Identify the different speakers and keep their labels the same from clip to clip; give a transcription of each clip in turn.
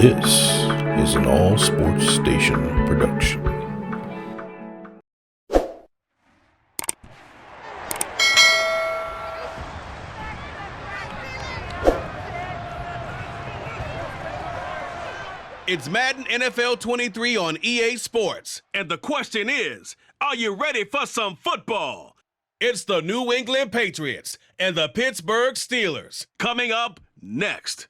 Speaker 1: This is an AllSportsStation production.
Speaker 2: It's Madden NFL 23 on EA Sports. And the question is, are you ready for some football? It's the New England Patriots and the Pittsburgh Steelers. Coming up next.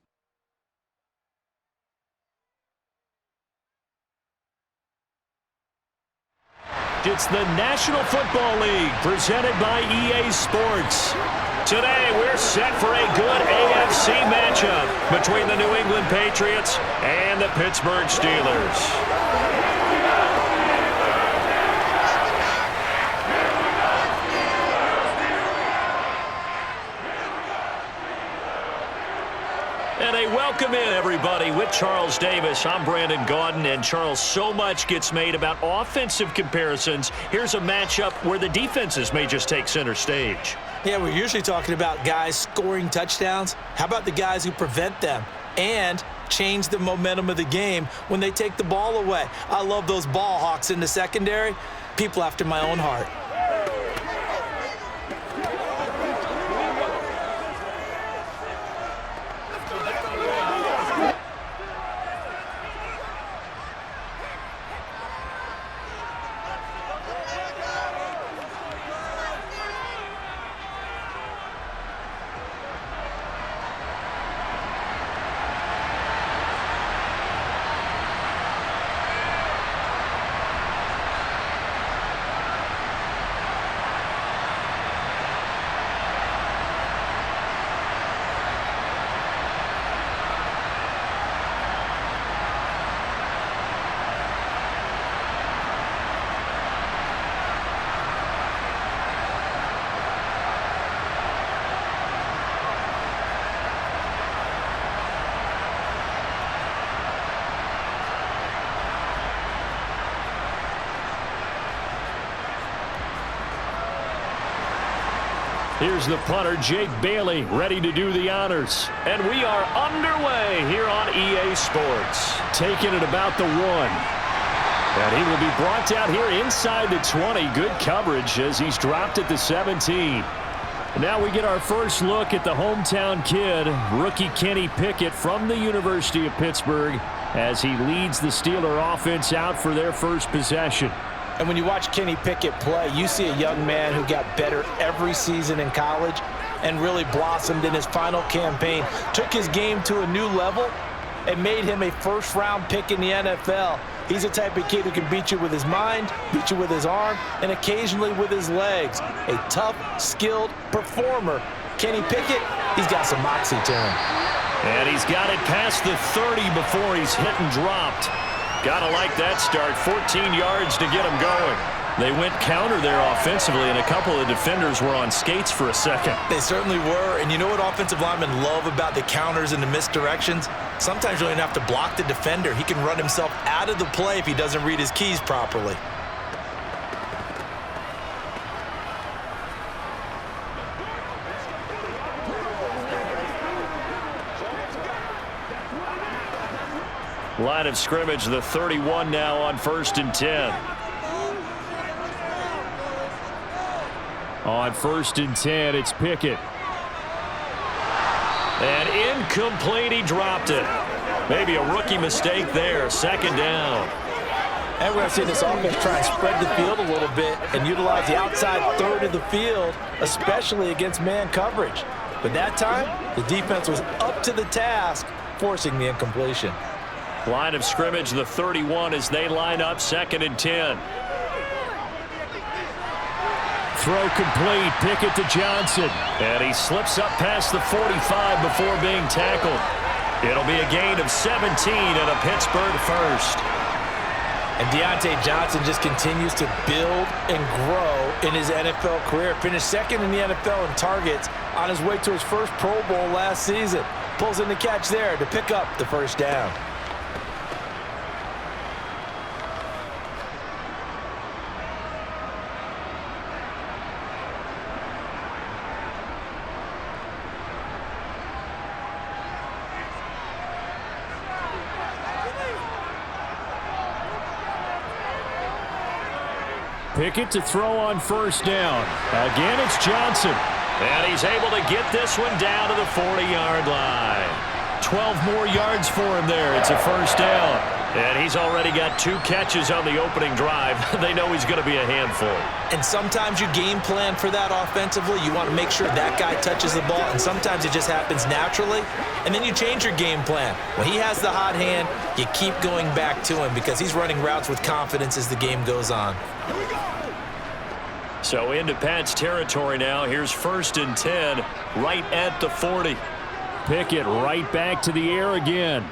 Speaker 3: It's the National Football League presented by EA Sports. Today, we're set for a good AFC matchup between the New England Patriots and the Pittsburgh Steelers. And a welcome in, everybody, with Charles Davis. I'm Brandon Gaudin, and Charles, so much gets made about offensive comparisons. Here's a matchup where the defenses may just take center stage.
Speaker 4: Yeah, we're usually talking about guys scoring touchdowns. How about the guys who prevent them and change the momentum of the game when they take the ball away? I love those ball hawks in the secondary. People after my own heart.
Speaker 3: Here's the punter, Jake Bailey, ready to do the honors. And we are underway here on EA Sports. Taking it about the 1. And he will be brought down here inside the 20. Good coverage as he's dropped at the 17. Now we get our first look at the hometown kid, rookie Kenny Pickett from the University of Pittsburgh, as he leads the Steeler offense out for their first possession.
Speaker 4: And when you watch Kenny Pickett play, you see a young man who got better every season in college and really blossomed in his final campaign, took his game to a new level, and made him a first-round pick in the NFL. He's the type of kid who can beat you with his mind, beat you with his arm, and occasionally with his legs. A tough, skilled performer. Kenny Pickett, he's got some moxie to him.
Speaker 3: And he's got it past the 30 before he's hit and dropped. Gotta like that start. 14 yards to get him going. They went counter there offensively, and a couple of defenders were on skates for a second.
Speaker 4: They certainly were, and you know what offensive linemen love about the counters and the misdirections? Sometimes you don't even have to block the defender. He can run himself out of the play if he doesn't read his keys properly.
Speaker 3: Line of scrimmage, the 31 now on 1st and 10. On 1st and 10, it's Pickett. And incomplete, he dropped it. Maybe a rookie mistake there, 2nd down.
Speaker 4: And we're going to see this offense try and spread the field a little bit and utilize the outside third of the field, especially against man coverage. But that time, the defense was up to the task, forcing the incompletion.
Speaker 3: Line of scrimmage, the 31 as they line up, 2nd and 10. Throw complete, Pickett to Johnson. And he slips up past the 45 before being tackled. It'll be a gain of 17 and a Pittsburgh first.
Speaker 4: And Deontay Johnson just continues to build and grow in his NFL career. Finished 2nd in the NFL in targets on his way to his first Pro Bowl last season. Pulls in the catch there to pick up the 1st down.
Speaker 3: Pickett to throw on first down. Again, it's Johnson. And he's able to get this one down to the 40-yard line. 12 more yards for him there. It's a first down. And he's already got 2 catches on the opening drive. They know he's going to be a handful.
Speaker 4: And sometimes you game plan for that offensively. You want to make sure that guy touches the ball, and sometimes it just happens naturally. And then you change your game plan. When he has the hot hand, you keep going back to him because he's running routes with confidence as the game goes on.
Speaker 3: So into Pat's territory now. Here's 1st and 10 right at the 40. Pickett right back to the air again.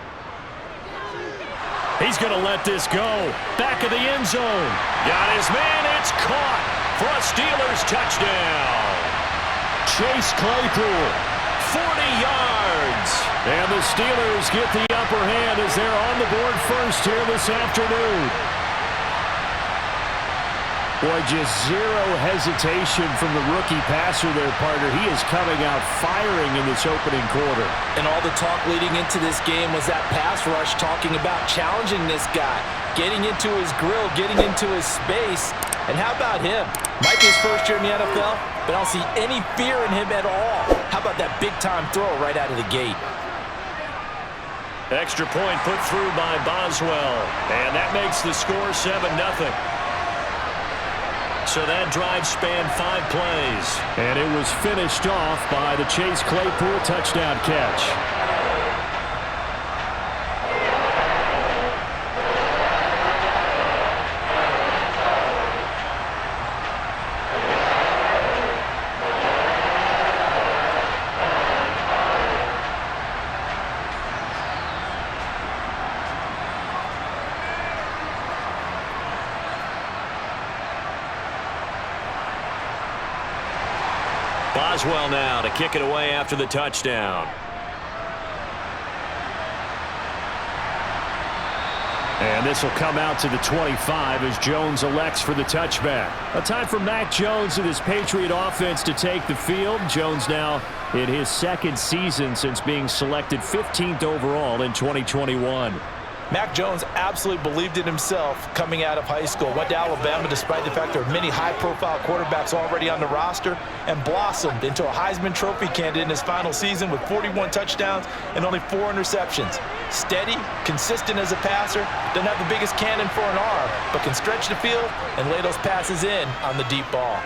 Speaker 3: He's going to let this go. Back of the end zone. Got his man. It's caught for a Steelers touchdown. Chase Claypool, 40 yards. And the Steelers get the upper hand as they're on the board first here this afternoon. Boy, just zero hesitation from the rookie passer there, partner. He is coming out firing in this opening quarter.
Speaker 4: And all the talk leading into this game was that pass rush, talking about challenging this guy, getting into his grill, getting into his space. And how about him? Might be his first year in the NFL, but I don't see any fear in him at all. How about that big-time throw right out of the gate?
Speaker 3: Extra point put through by Boswell. And that makes the score 7-0. So that drive spanned 5 plays. And it was finished off by the Chase Claypool touchdown catch. Boswell now to kick it away after the touchdown. And this will come out to the 25 as Jones elects for the touchback. A time for Mac Jones and his Patriot offense to take the field. Jones now in his 2nd season since being selected 15th overall in 2021.
Speaker 4: Mac Jones absolutely believed in himself coming out of high school. Went to Alabama despite the fact there are many high-profile quarterbacks already on the roster, and blossomed into a Heisman Trophy candidate in his final season with 41 touchdowns and only 4 interceptions. Steady, consistent as a passer, doesn't have the biggest cannon for an arm, but can stretch the field and lay those passes in on the deep ball.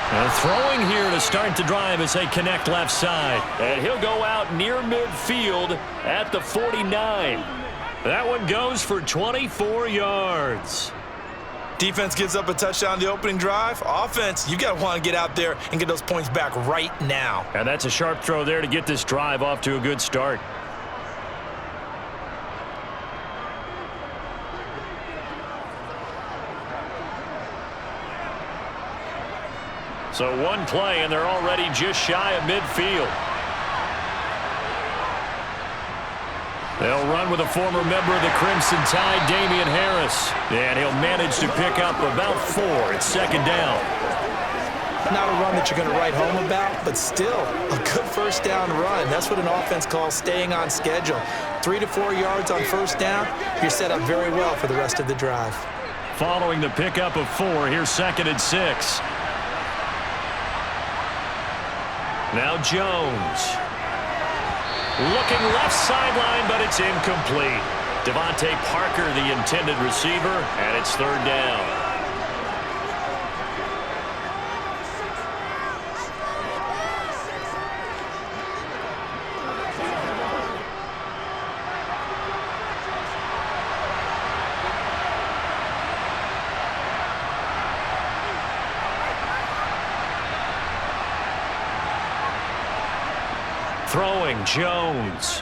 Speaker 3: And throwing here to start the drive as they connect left side. And he'll go out near midfield at the 49. That one goes for 24 yards.
Speaker 4: Defense gives up a touchdown on the opening drive. Offense, you got to want to get out there and get those points back right now.
Speaker 3: And that's a sharp throw there to get this drive off to a good start. So one play, and they're already just shy of midfield. They'll run with a former member of the Crimson Tide, Damian Harris. And he'll manage to pick up about 4. It's 2nd down.
Speaker 4: Not a run that you're going to write home about, but still a good first down run. That's what an offense calls staying on schedule. 3 to 4 yards on first down, you're set up very well for the rest of the drive.
Speaker 3: Following the pickup of 4, here's 2nd and 6. Now Jones. Looking left sideline, but it's incomplete. Devontae Parker, the intended receiver, and it's 3rd down. Throwing, Jones.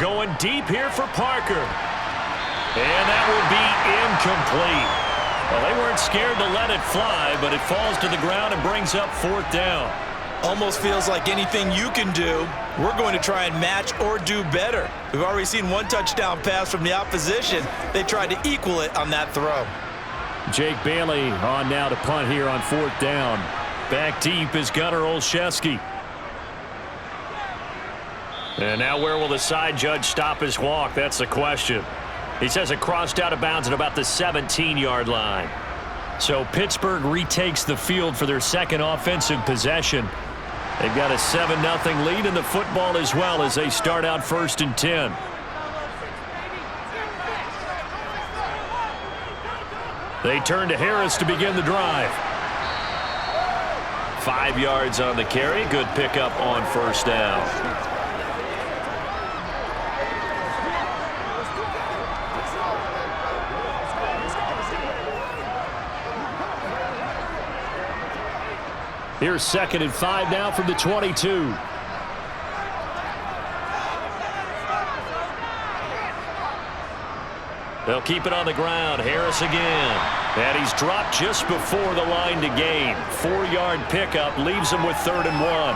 Speaker 3: Going deep here for Parker. And that will be incomplete. Well, they weren't scared to let it fly, but it falls to the ground and brings up 4th down.
Speaker 4: Almost feels like anything you can do, we're going to try and match or do better. We've already seen 1 touchdown pass from the opposition. They tried to equal it on that throw.
Speaker 3: Jake Bailey on now to punt here on 4th down. Back deep is Gunnar Olszewski. And now where will the side judge stop his walk? That's the question. He says it crossed out of bounds at about the 17-yard line. So Pittsburgh retakes the field for their second offensive possession. They've got a 7-0 lead in the football as well as they start out 1st and 10. They turn to Harris to begin the drive. 5 yards on the carry. Good pickup on 1st down. Here's 2nd and 5 now from the 22. They'll keep it on the ground. Harris again. And he's dropped just before the line to gain. 4-yard pickup leaves him with 3rd and 1.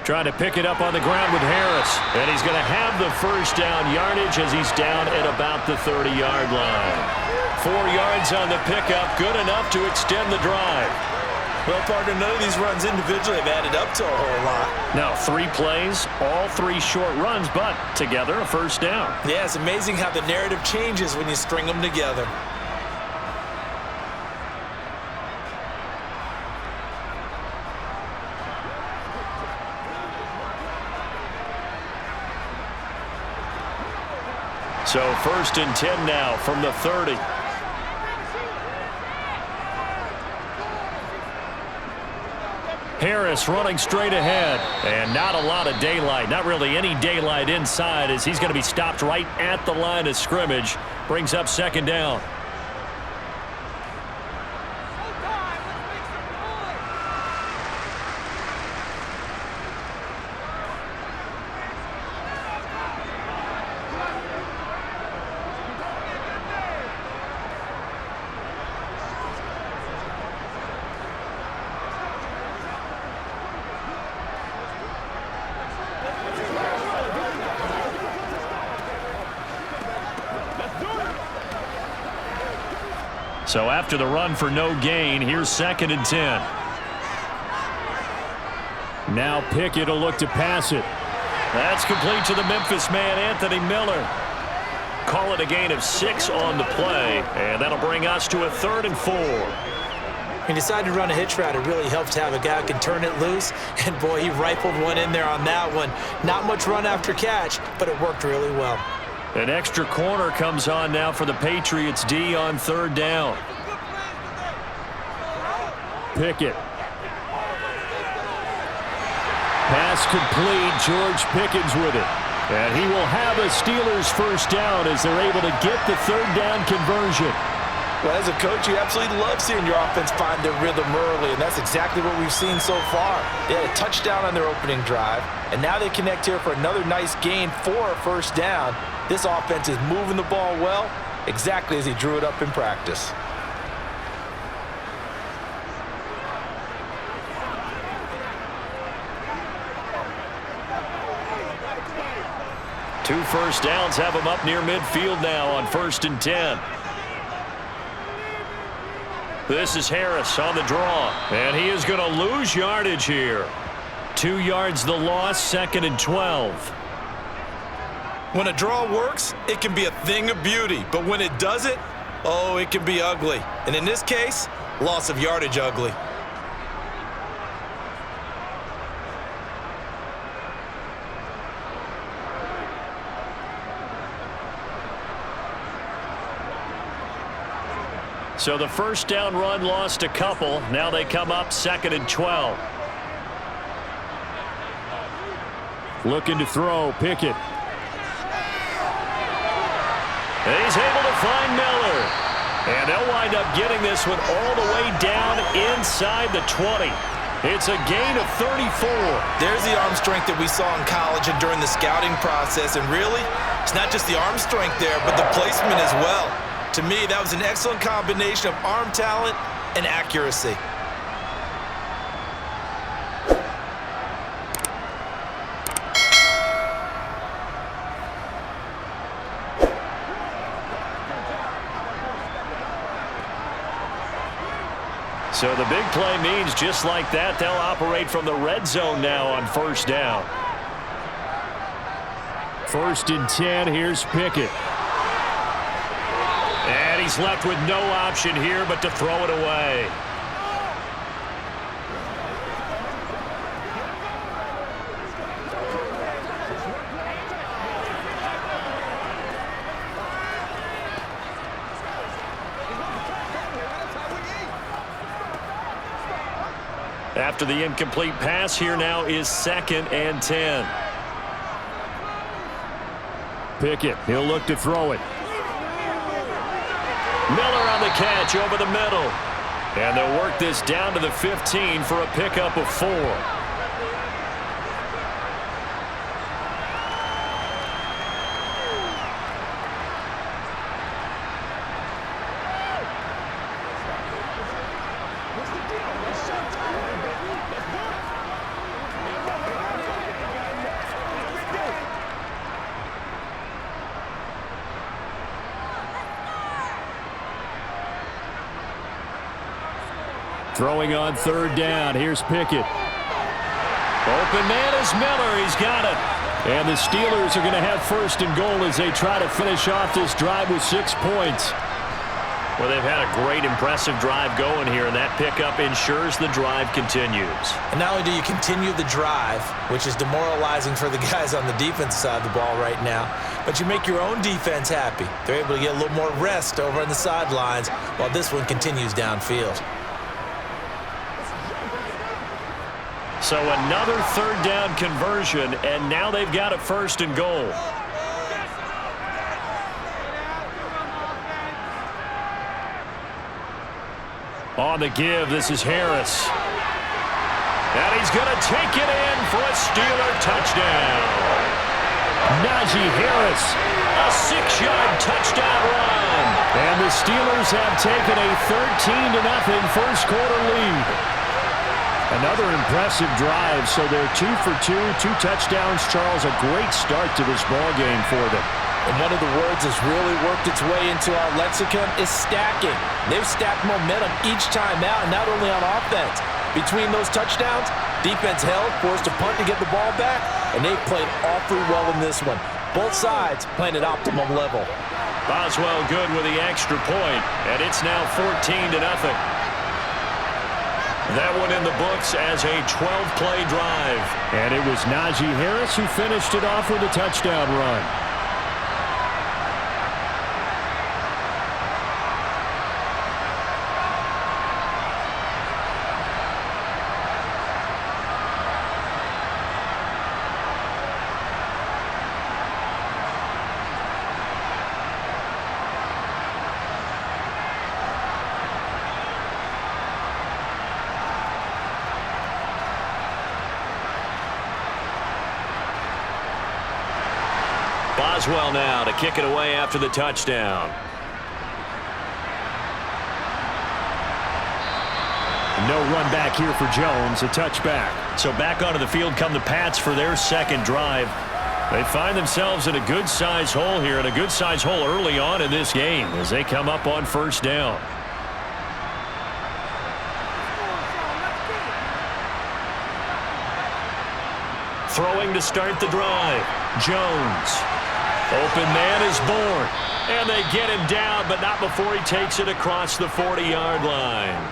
Speaker 3: Trying to pick it up on the ground with Harris. And he's going to have the 1st down yardage as he's down at about the 30-yard line. 4 yards on the pickup, good enough to extend the drive.
Speaker 4: Well, partner, none of these runs individually have added up to a whole lot.
Speaker 3: Now, 3 plays, all 3 short runs, but together a 1st down.
Speaker 4: Yeah, it's amazing how the narrative changes when you string them together.
Speaker 3: So 1st and 10 now from the 30. Harris running straight ahead. And not a lot of daylight. Not really any daylight inside as he's going to be stopped right at the line of scrimmage. Brings up 2nd down. So after the run for no gain, here's 2nd and 10. Now Pickett will look to pass it. That's complete to the Memphis man, Anthony Miller. Call it a gain of 6 on the play, and that'll bring us to a 3rd and 4.
Speaker 4: He decided to run a hitch route. It really helps to have a guy who can turn it loose. And, boy, he rifled one in there on that one. Not much run after catch, but it worked really well.
Speaker 3: An extra corner comes on now for the Patriots D on 3rd down. Pickett. Pass complete. George Pickens with it. And he will have a Steelers 1st down as they're able to get the 3rd down conversion.
Speaker 4: Well, as a coach, you absolutely love seeing your offense find their rhythm early, and that's exactly what we've seen so far. They had a touchdown on their opening drive, and now they connect here for another nice gain for a 1st down. This offense is moving the ball well, exactly as he drew it up in practice.
Speaker 3: Two 1st downs have him up near midfield now on 1st and 10. This is Harris on the draw, and he is going to lose yardage here. 2 yards the loss, 2nd and 12.
Speaker 4: When a draw works, it can be a thing of beauty, but when it doesn't, oh, it can be ugly. And in this case, loss of yardage ugly.
Speaker 3: So the 1st down run lost a couple. Now they come up 2nd and 12. Looking to throw, Pickett. And he's able to find Miller. And they'll wind up getting this one all the way down inside the 20. It's a gain of 34.
Speaker 4: There's the arm strength that we saw in college and during the scouting process. And really, it's not just the arm strength there, but the placement as well. To me, that was an excellent combination of arm talent and accuracy.
Speaker 3: So the big play means just like that, they'll operate from the red zone now on first down. 1st and 10, here's Pickett. And he's left with no option here but to throw it away. After the incomplete pass, here now is 2nd and 10. Pickett, he'll look to throw it. Miller on the catch over the middle. And they'll work this down to the 15 for a pickup of 4. Throwing on 3rd down. Here's Pickett. Open man is Miller. He's got it. And the Steelers are going to have 1st and goal as they try to finish off this drive with 6 points. Well, they've had a great, impressive drive going here, and that pickup ensures the drive continues.
Speaker 4: And not only do you continue the drive, which is demoralizing for the guys on the defense side of the ball right now, but you make your own defense happy. They're able to get a little more rest over on the sidelines while this one continues downfield.
Speaker 3: So another 3rd down conversion, and now they've got a 1st and goal. On the give, this is Harris. And he's going to take it in for a Steeler touchdown. Najee Harris, a 6-yard touchdown run. And the Steelers have taken a 13-0 first quarter lead. Another impressive drive, so they're 2 for 2, 2 touchdowns. Charles, a great start to this ball game for them.
Speaker 4: And one of the words that's really worked its way into our lexicon is stacking. They've stacked momentum each time out, and not only on offense. Between those touchdowns, defense held, forced a punt to get the ball back, and they played awfully well in this one. Both sides playing at optimum level.
Speaker 3: Boswell good with the extra point, and it's now 14-0. That one in the books as a 12-play drive. And it was Najee Harris who finished it off with a touchdown run. Boswell now to kick it away after the touchdown. No run back here for Jones, a touchback. So back onto the field come the Pats for their 2nd drive. They find themselves in a good-sized hole here, and a good-sized hole early on in this game as they come up on 1st down. Throwing to start the drive. Jones. Open man is born. And they get him down, but not before he takes it across the 40-yard line.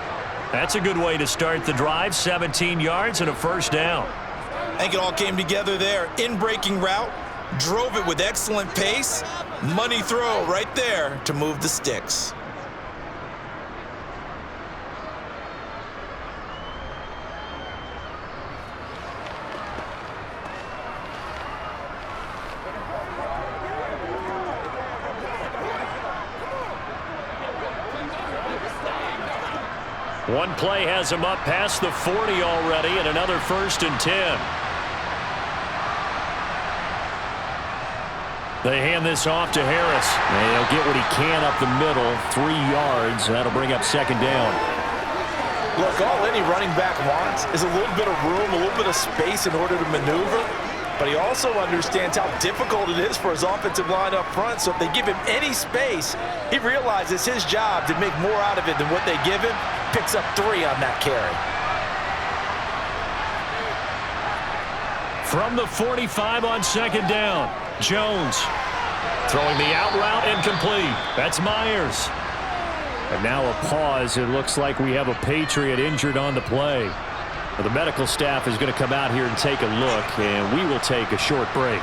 Speaker 3: That's a good way to start the drive. 17 yards and a 1st down.
Speaker 4: I think it all came together there. In-breaking route. Drove it with excellent pace. Money throw right there to move the sticks.
Speaker 3: One play has him up past the 40 already, and another 1st and 10. They hand this off to Harris. And he'll get what he can up the middle, 3 yards. That'll bring up 2nd down.
Speaker 4: Look, all any running back wants is a little bit of room, a little bit of space in order to maneuver. But he also understands how difficult it is for his offensive line up front. So if they give him any space, he realizes his job to make more out of it than what they give him. picks up 3 on that carry.
Speaker 3: From the 45 on second down, Jones throwing the out route incomplete. That's Myers. And now a pause. It looks like we have a Patriot injured on the play. Well, the medical staff is going to come out here and take a look, and we will take a short break.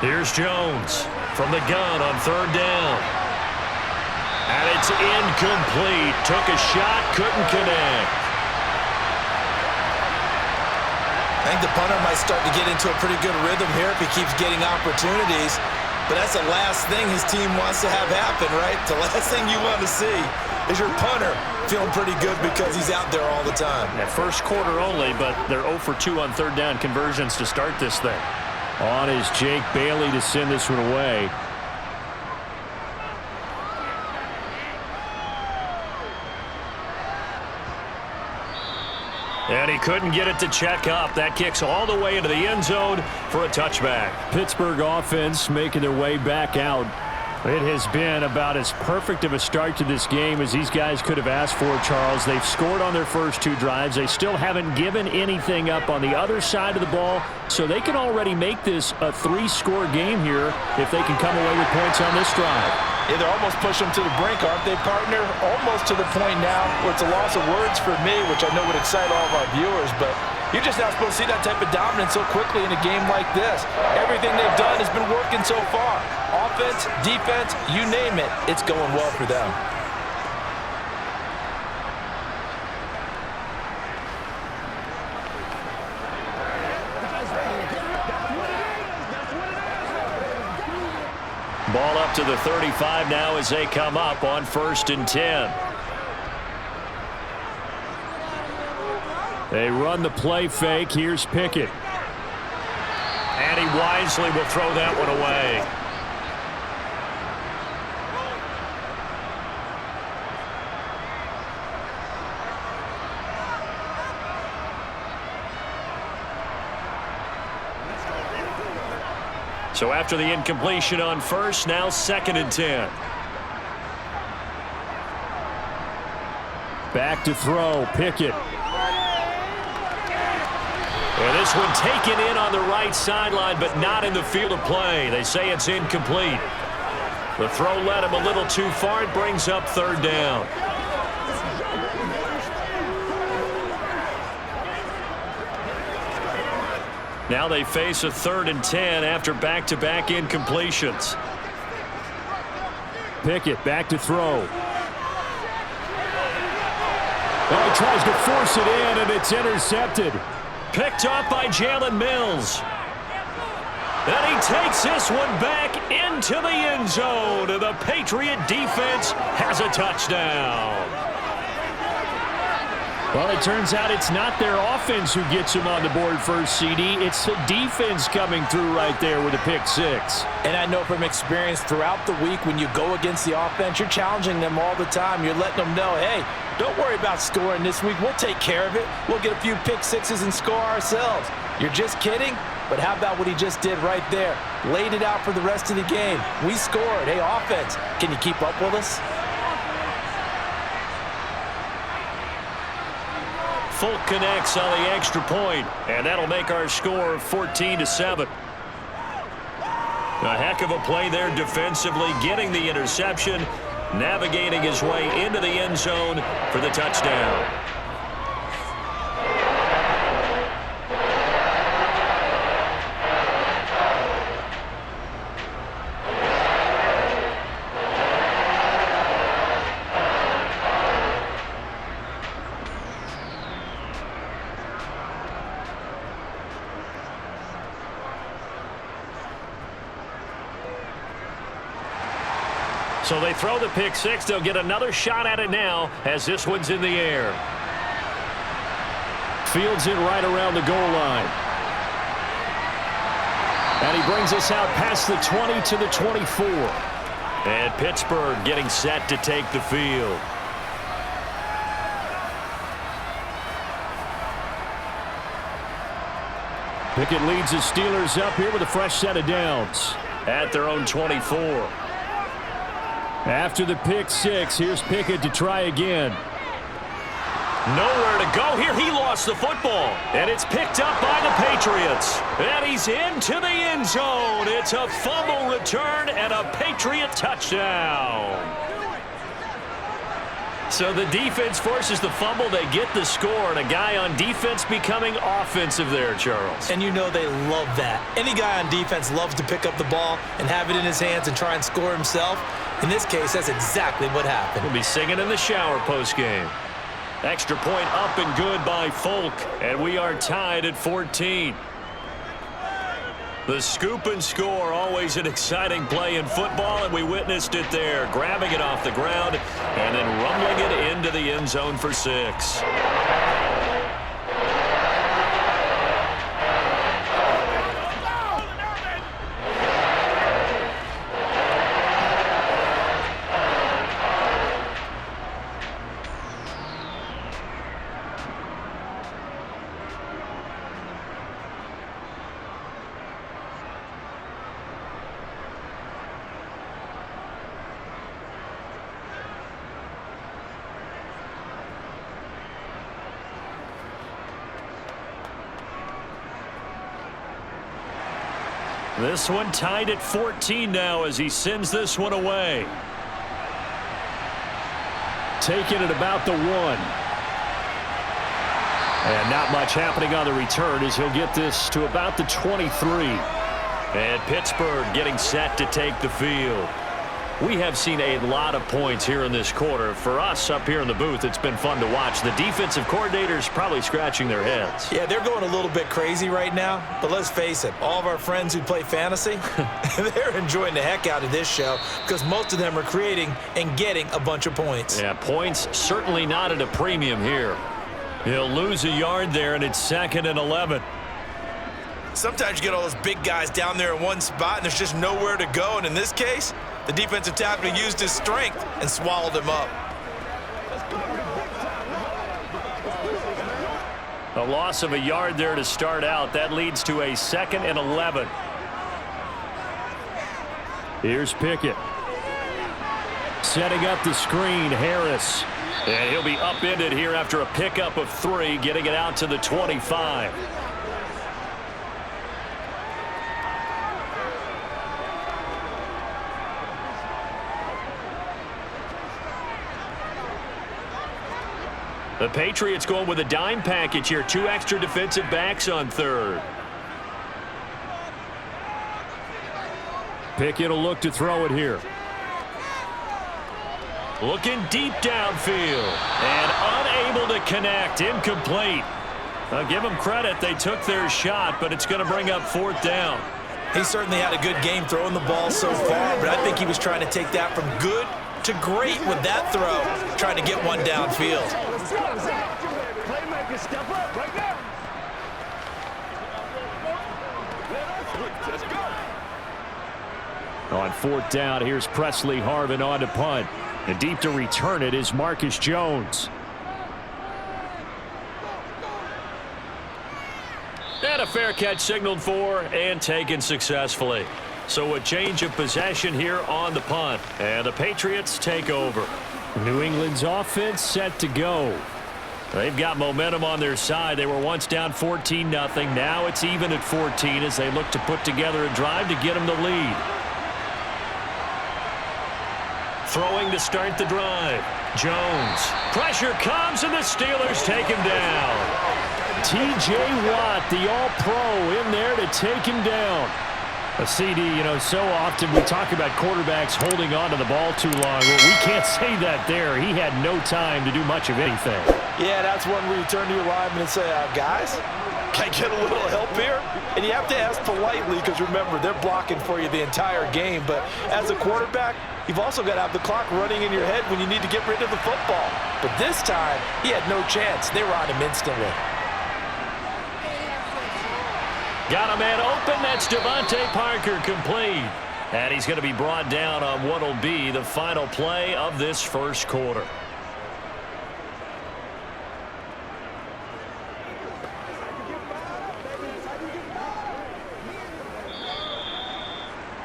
Speaker 3: Here's Jones from the gun on third down. And it's incomplete. Took a shot, couldn't connect.
Speaker 4: I think the punter might start to get into a pretty good rhythm here if he keeps getting opportunities. But that's the last thing his team wants to have happen, right? The last thing you want to see is your punter feeling pretty good because he's out there all the time.
Speaker 3: Yeah, first quarter only, but they're 0 for 2 on third down conversions to start this thing. On is Jake Bailey to send this one away. And he couldn't get it to check up. That kicks all the way into the end zone for a touchback. Pittsburgh offense making their way back out. It has been about as perfect of a start to this game as these guys could have asked for, Charles. They've scored on their first 2 drives. They still haven't given anything up on the other side of the ball, so they can already make this a 3-score game here if they can come away with points on this drive.
Speaker 4: Yeah, they're almost pushing them to the brink, aren't they, partner? Almost to the point now where it's a loss of words for me, which I know would excite all of our viewers, but you're just not supposed to see that type of dominance so quickly in a game like this. Everything they've done has been working so far. Offense, defense, you name it, it's going well for them.
Speaker 3: Ball up to the 35 now as they come up on 1st and 10. They run the play fake. Here's Pickett. And he wisely will throw that one away. So after the incompletion on first, now 2nd and 10. Back to throw, Pickett. And this one taken in on the right sideline, but not in the field of play. They say it's incomplete. The throw led him a little too far. It brings up 3rd down. Now they face a 3rd and 10 after back-to-back incompletions. Pickett back to throw. Oh, he tries to force it in, and it's intercepted. Picked off by Jalen Mills. And he takes this one back into the end zone. And the Patriot defense has a touchdown. Well, it turns out it's not their offense who gets him on the board first, CD. It's the defense coming through right there with a pick 6.
Speaker 4: And I know from experience throughout the week when you go against the offense, you're challenging them all the time. You're letting them know, hey, don't worry about scoring this week. We'll take care of it. We'll get a few pick 6s and score ourselves. You're just kidding? But how about what he just did right there? Laid it out for the rest of the game. We scored. Hey, offense, can you keep up with us?
Speaker 3: Folk connects on the extra point, and that'll make our score 14-7. A heck of a play there defensively, getting the interception, navigating his way into the end zone for the touchdown. So they throw the pick six. They'll get another shot at it now as this one's in the air. Fields it right around the goal line. And he brings us out past the 20 to the 24. And Pittsburgh getting set to take the field. Pickett leads the Steelers up here with a fresh set of downs at their own 24. After the pick six, here's Pickett to try again. Nowhere to go here. He lost the football. And it's picked up by the Patriots. And he's into the end zone. It's a fumble return and a Patriot touchdown. So the defense forces the fumble. They get the score. And a guy on defense becoming offensive there, Charles.
Speaker 4: And you know they love that. Any guy on defense loves to pick up the ball and have it in his hands and try and score himself. In this case, that's exactly what happened.
Speaker 3: We'll be singing in the shower postgame. Extra point up and good by Folk. And we are tied at 14. The scoop and score, always an exciting play in football, and we witnessed it there. Grabbing it off the ground and then rumbling it into the end zone for 6. This one tied at 14 now as he sends this one away. Taking it about the 1. And not much happening on the return as he'll get this to about the 23. And Pittsburgh getting set to take the field. We have seen a lot of points here in this quarter. For us up here in the booth, it's been fun to watch. The defensive coordinators probably scratching their heads.
Speaker 4: Yeah, they're going a little bit crazy right now. But let's face it, all of our friends who play fantasy, they're enjoying the heck out of this show because most of them are creating and getting a bunch of points.
Speaker 3: Yeah, points certainly not at a premium here. He'll lose a yard there, and it's 2nd and 11.
Speaker 4: Sometimes you get all those big guys down there in one spot, and there's just nowhere to go. And in this case, the defensive tackle used his strength and swallowed him up.
Speaker 3: A loss of a yard there to start out. That leads to a 2nd and 11. Here's Pickett. Setting up the screen, Harris. And he'll be upended here after a pickup of 3, getting it out to the 25. The Patriots going with a dime package here. 2 extra defensive backs on 3rd. Pickett will look to throw it here. Looking deep downfield. And unable to connect. Incomplete. I'll give them credit. They took their shot, but it's going to bring up 4th down.
Speaker 4: He certainly had a good game throwing the ball so far, but I think he was trying to take that from good to great with that throw, trying to get one downfield.
Speaker 5: Playmaker, step up right now.
Speaker 3: On 4th down, here's Presley Harvin on to punt. And deep to return it is Marcus Jones. And a fair catch signaled for and taken successfully. So a change of possession here on the punt. And the Patriots take over. New England's offense set to go. They've got momentum on their side. They were once down 14-0. Now it's even at 14 as they look to put together a drive to get them the lead. Throwing to start the drive. Jones. Pressure comes and the Steelers take him down. T.J. Watt, the All-Pro, in there to take him down. A CD, so often we talk about quarterbacks holding on to the ball too long. Well, we can't say that there. He had no time to do much of anything.
Speaker 4: Yeah, that's one where you turn to your lineman and say, guys, can I get a little help here? And you have to ask politely because, remember, they're blocking for you the entire game. But as a quarterback, you've also got to have the clock running in your head when you need to get rid of the football. But this time, he had no chance. They were on him instantly.
Speaker 3: Got a man open. That's Devontae Parker complete. And he's going to be brought down on what will be the final play of this first quarter.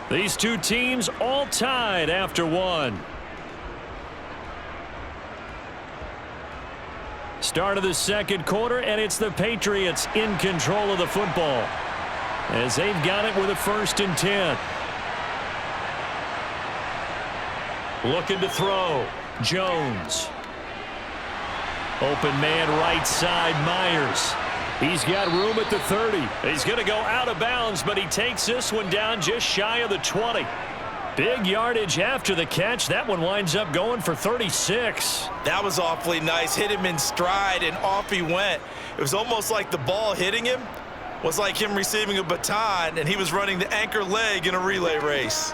Speaker 3: These two teams all tied after one. Start of the second quarter, and it's the Patriots in control of the football as they've got it with a 1st and 10. Looking to throw. Jones. Open man right side, Myers. He's got room at the 30. He's going to go out of bounds, but he takes this one down just shy of the 20. Big yardage after the catch. That one winds up going for 36.
Speaker 4: That was awfully nice. Hit him in stride, and off he went. It was almost like the ball hitting him was like him receiving a baton, and he was running the anchor leg in a relay race.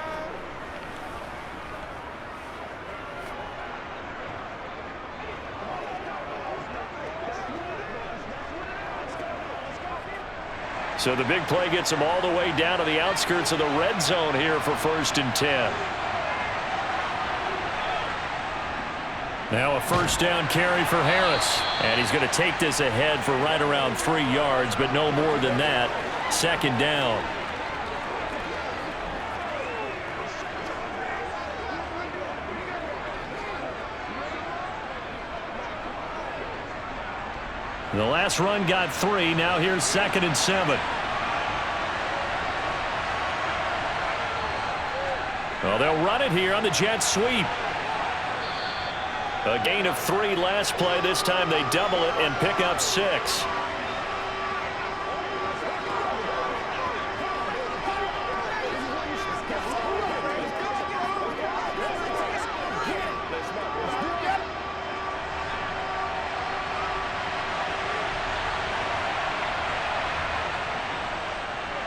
Speaker 3: So the big play gets him all the way down to the outskirts of the red zone here for 1st and 10. Now a 1st down carry for Harris. And he's going to take this ahead for right around 3 yards, but no more than that. 2nd down. The last run got 3. Now here's 2nd and 7. Well, they'll run it here on the jet sweep. A gain of 3 last play. This time they double it and pick up 6.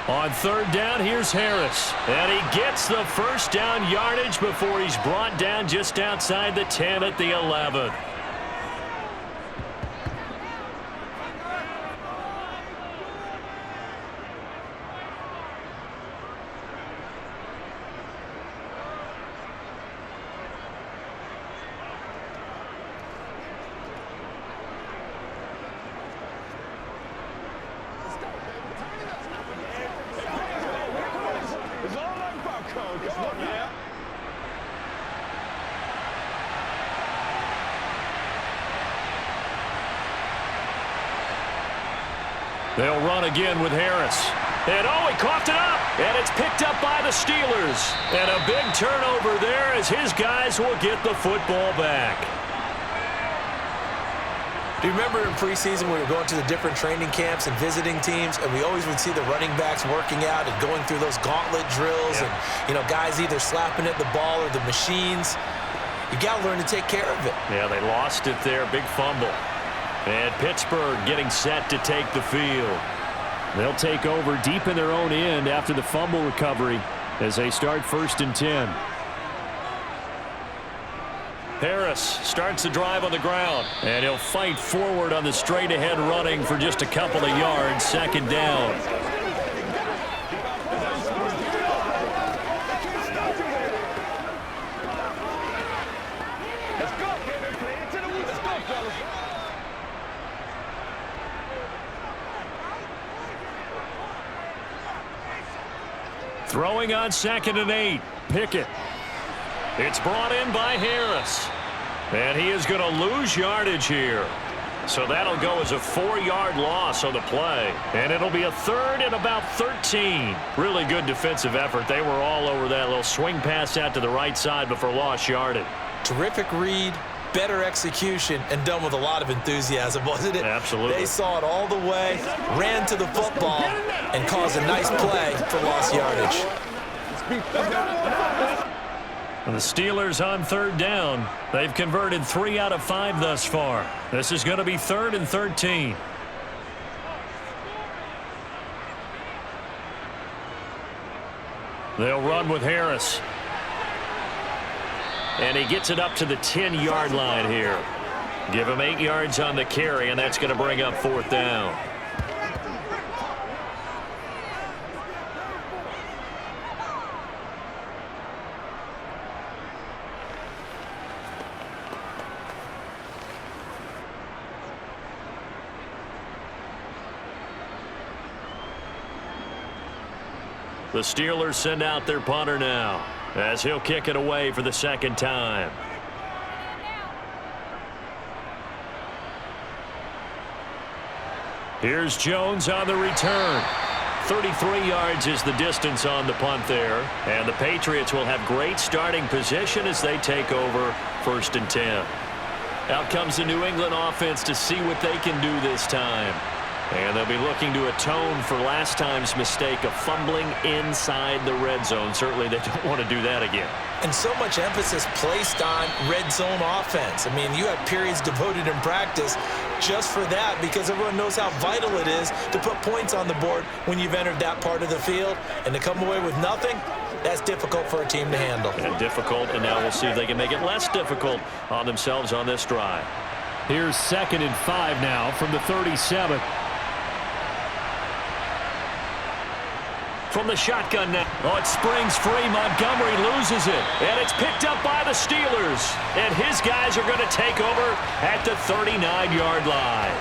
Speaker 3: On 3rd down, here's Harris. And he gets the 1st down yardage before he's brought down just outside the 10 at the 11. They'll run again with Harris. And he coughed it up. And it's picked up by the Steelers. And a big turnover there as his guys will get the football back.
Speaker 4: Do you remember in preseason we were going to the different training camps and visiting teams, and we always would see the running backs working out and going through those gauntlet drills, and guys either slapping at the ball or the machines. You got to learn to take care of it.
Speaker 3: Yeah, they lost it there. Big fumble. And Pittsburgh getting set to take the field. They'll take over deep in their own end after the fumble recovery as they start 1st and 10. Harris starts the drive on the ground, and he'll fight forward on the straight-ahead running for just a couple of yards. 2nd down. Throwing on 2nd and 8. Pickett. It's brought in by Harris. And he is going to lose yardage here. So that'll go as a 4-yard loss on the play. And it'll be a 3rd and about 13. Really good defensive effort. They were all over that little swing pass out to the right side before lost yardage.
Speaker 4: Terrific read, better execution, and done with a lot of enthusiasm, wasn't it?
Speaker 3: Absolutely.
Speaker 4: They saw it all the way, ran to the football, and caused a nice play for lost yardage.
Speaker 3: And the Steelers on 3rd down. They've converted 3 out of 5 thus far. This is going to be 3rd and 13. They'll run with Harris. And he gets it up to the 10-yard line here. Give him 8 yards on the carry, and that's going to bring up 4th down. The Steelers send out their punter now, as he'll kick it away for the 2nd time. Here's Jones on the return. 33 yards is the distance on the punt there. And the Patriots will have great starting position as they take over 1st and 10. Out comes the New England offense to see what they can do this time. And they'll be looking to atone for last time's mistake of fumbling inside the red zone. Certainly they don't want to do that again.
Speaker 4: And so much emphasis placed on red zone offense. I mean, you have periods devoted in practice just for that because everyone knows how vital it is to put points on the board when you've entered that part of the field. And to come away with nothing, that's difficult for a team to handle.
Speaker 3: And difficult, and now we'll see if they can make it less difficult on themselves on this drive.
Speaker 5: Here's 2nd and 5 now from the 37.
Speaker 3: From the shotgun now. Oh, it springs free. Montgomery loses it. And it's picked up by the Steelers. And his guys are going to take over at the 39-yard line.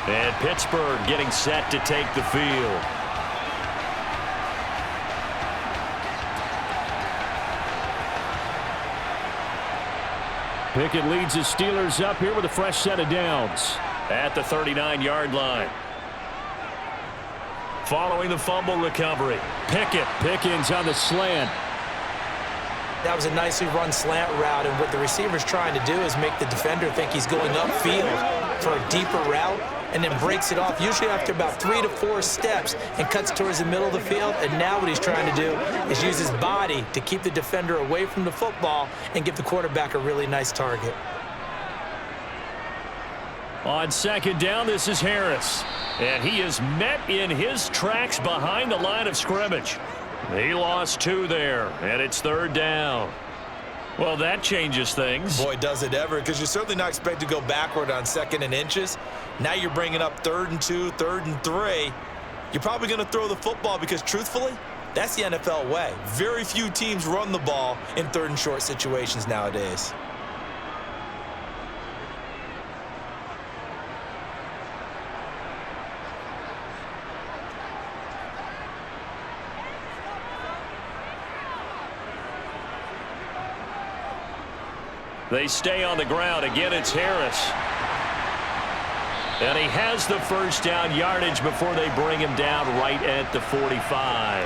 Speaker 3: And Pittsburgh getting set to take the field.
Speaker 5: Pickett leads the Steelers up here with a fresh set of downs.
Speaker 3: At the 39-yard line. Following the fumble recovery.
Speaker 5: Pickens on the slant.
Speaker 4: That was a nicely run slant route, and what the receiver's trying to do is make the defender think he's going upfield for a deeper route, and then breaks it off, usually after about 3 to 4 steps, and cuts towards the middle of the field. And now what he's trying to do is use his body to keep the defender away from the football and give the quarterback a really nice target.
Speaker 3: On 2nd down, this is Harris. And he is met in his tracks behind the line of scrimmage. He lost 2 there, and it's 3rd down. Well, that changes things.
Speaker 4: Boy, does it ever, because you're certainly not expected to go backward on 2nd and inches. Now you're bringing up 3rd and 2, 3rd and 3. You're probably going to throw the football because, truthfully, that's the NFL way. Very few teams run the ball in 3rd and short situations nowadays.
Speaker 3: They stay on the ground. Again, it's Harris. And he has the 1st down yardage before they bring him down right at the 45.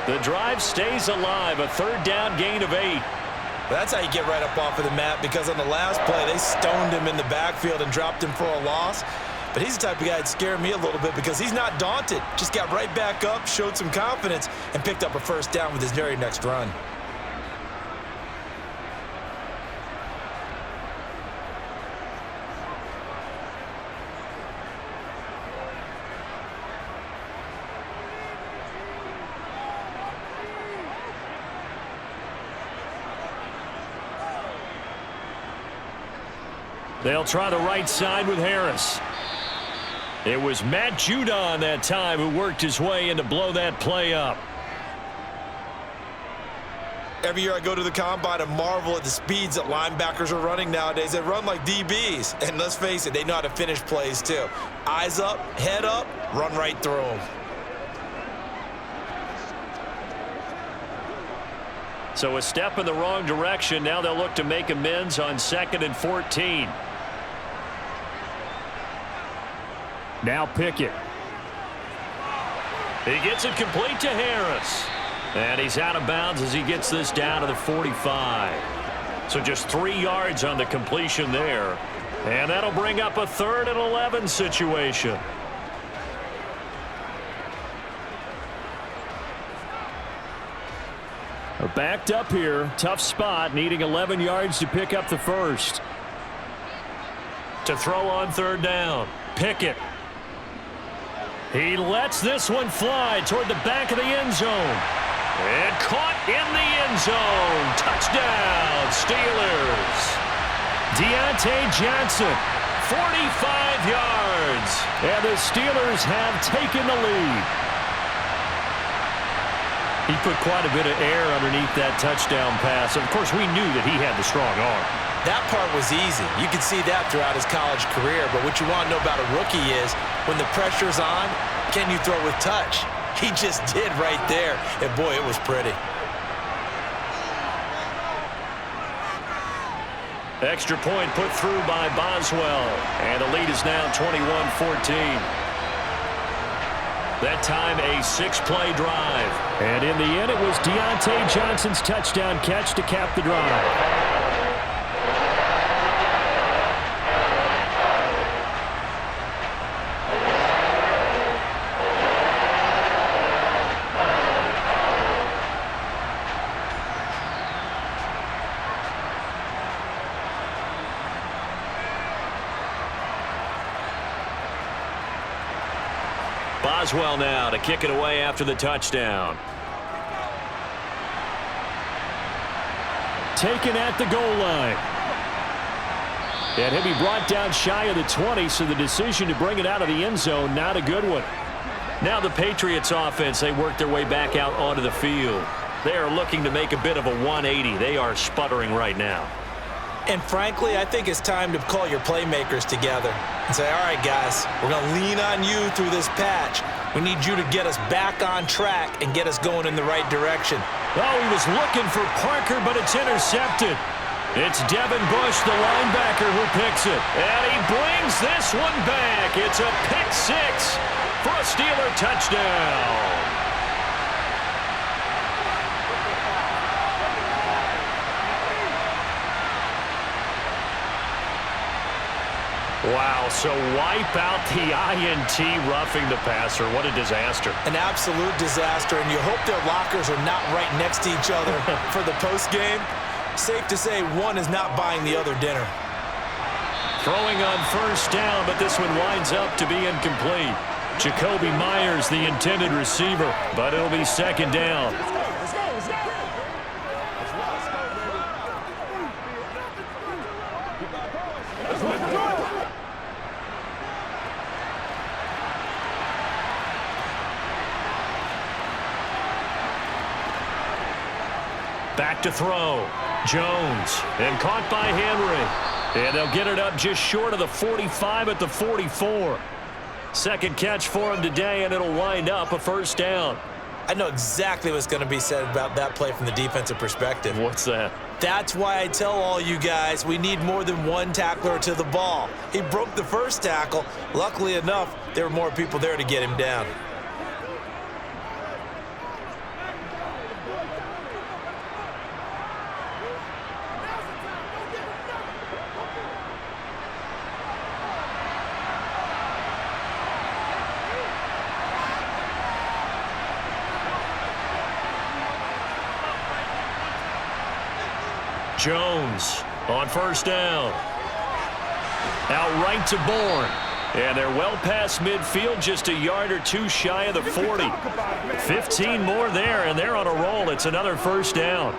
Speaker 3: The drive stays alive. A 3rd down gain of 8.
Speaker 4: That's how you get right up off of the mat, because on the last play, they stoned him in the backfield and dropped him for a loss. But he's the type of guy that scared me a little bit because he's not daunted. Just got right back up, showed some confidence, and picked up a 1st down with his very next run.
Speaker 3: They'll try the right side with Harris. It was Matt Judon that time who worked his way in to blow that play up.
Speaker 4: Every year I go to the combine and marvel at the speeds that linebackers are running nowadays. They run like DBs. And let's face it, they know how to finish plays too. Eyes up, head up, run right through them.
Speaker 3: So a step in the wrong direction. Now they'll look to make amends on 2nd and 14.
Speaker 5: Now Pickett.
Speaker 3: He gets it complete to Harris. And he's out of bounds as he gets this down to the 45. So just 3 yards on the completion there. And that'll bring up a 3rd and 11 situation.
Speaker 5: Backed up here. Tough spot. Needing 11 yards to pick up the 1st.
Speaker 3: To throw on 3rd down. Pickett.
Speaker 5: He lets this one fly toward the back of the end zone. And caught in the end zone. Touchdown, Steelers. Deontay Johnson, 45 yards. And the Steelers have taken the lead. He put quite a bit of air underneath that touchdown pass. Of course, we knew that he had the strong arm.
Speaker 4: That part was easy. You can see that throughout his college career. But what you want to know about a rookie is when the pressure's on, can you throw with touch? He just did right there. And, boy, it was pretty.
Speaker 5: Extra point put through by Boswell. And the lead is now 21-14. That time a 6-play drive. And in the end, it was Deontay Johnson's touchdown catch to cap the drive. Boswell now to kick it away after the touchdown. Taken at the goal line. And he'll be brought down shy of the 20, so the decision to bring it out of the end zone, not a good one. Now the Patriots offense, they work their way back out onto the field. They are looking to make a bit of a 180. They are sputtering right now.
Speaker 4: And frankly, I think it's time to call your playmakers together and say, all right, guys, we're going to lean on you through this patch. We need you to get us back on track and get us going in the right direction.
Speaker 5: Oh, he was looking for Parker, but it's intercepted. It's Devin Bush, the linebacker, who picks it. And he brings this one back. It's a pick six for a Steeler touchdown. Wow, so wipe out the INT roughing the passer. What a disaster.
Speaker 4: An absolute disaster, and you hope their lockers are not right next to each other for the postgame. Safe to say one is not buying the other dinner.
Speaker 5: Throwing on first down, but this one winds up to be incomplete. Jacoby Myers, the intended receiver, but it'll be second down. Back to throw. Jones. And caught by Henry. And they'll get it up just short of the 45 at the 44. Second catch for him today, and it'll wind up a first down.
Speaker 4: I know exactly what's going to be said about that play from the defensive perspective.
Speaker 5: What's that?
Speaker 4: That's why I tell all you guys we need more than one tackler to the ball. He broke the first tackle. Luckily enough, there were more people there to get him down.
Speaker 5: Jones on first down. Out right to Bourne. And they're well past midfield, just a yard or two shy of the 40. 15 more there, and they're on a roll. It's another first down.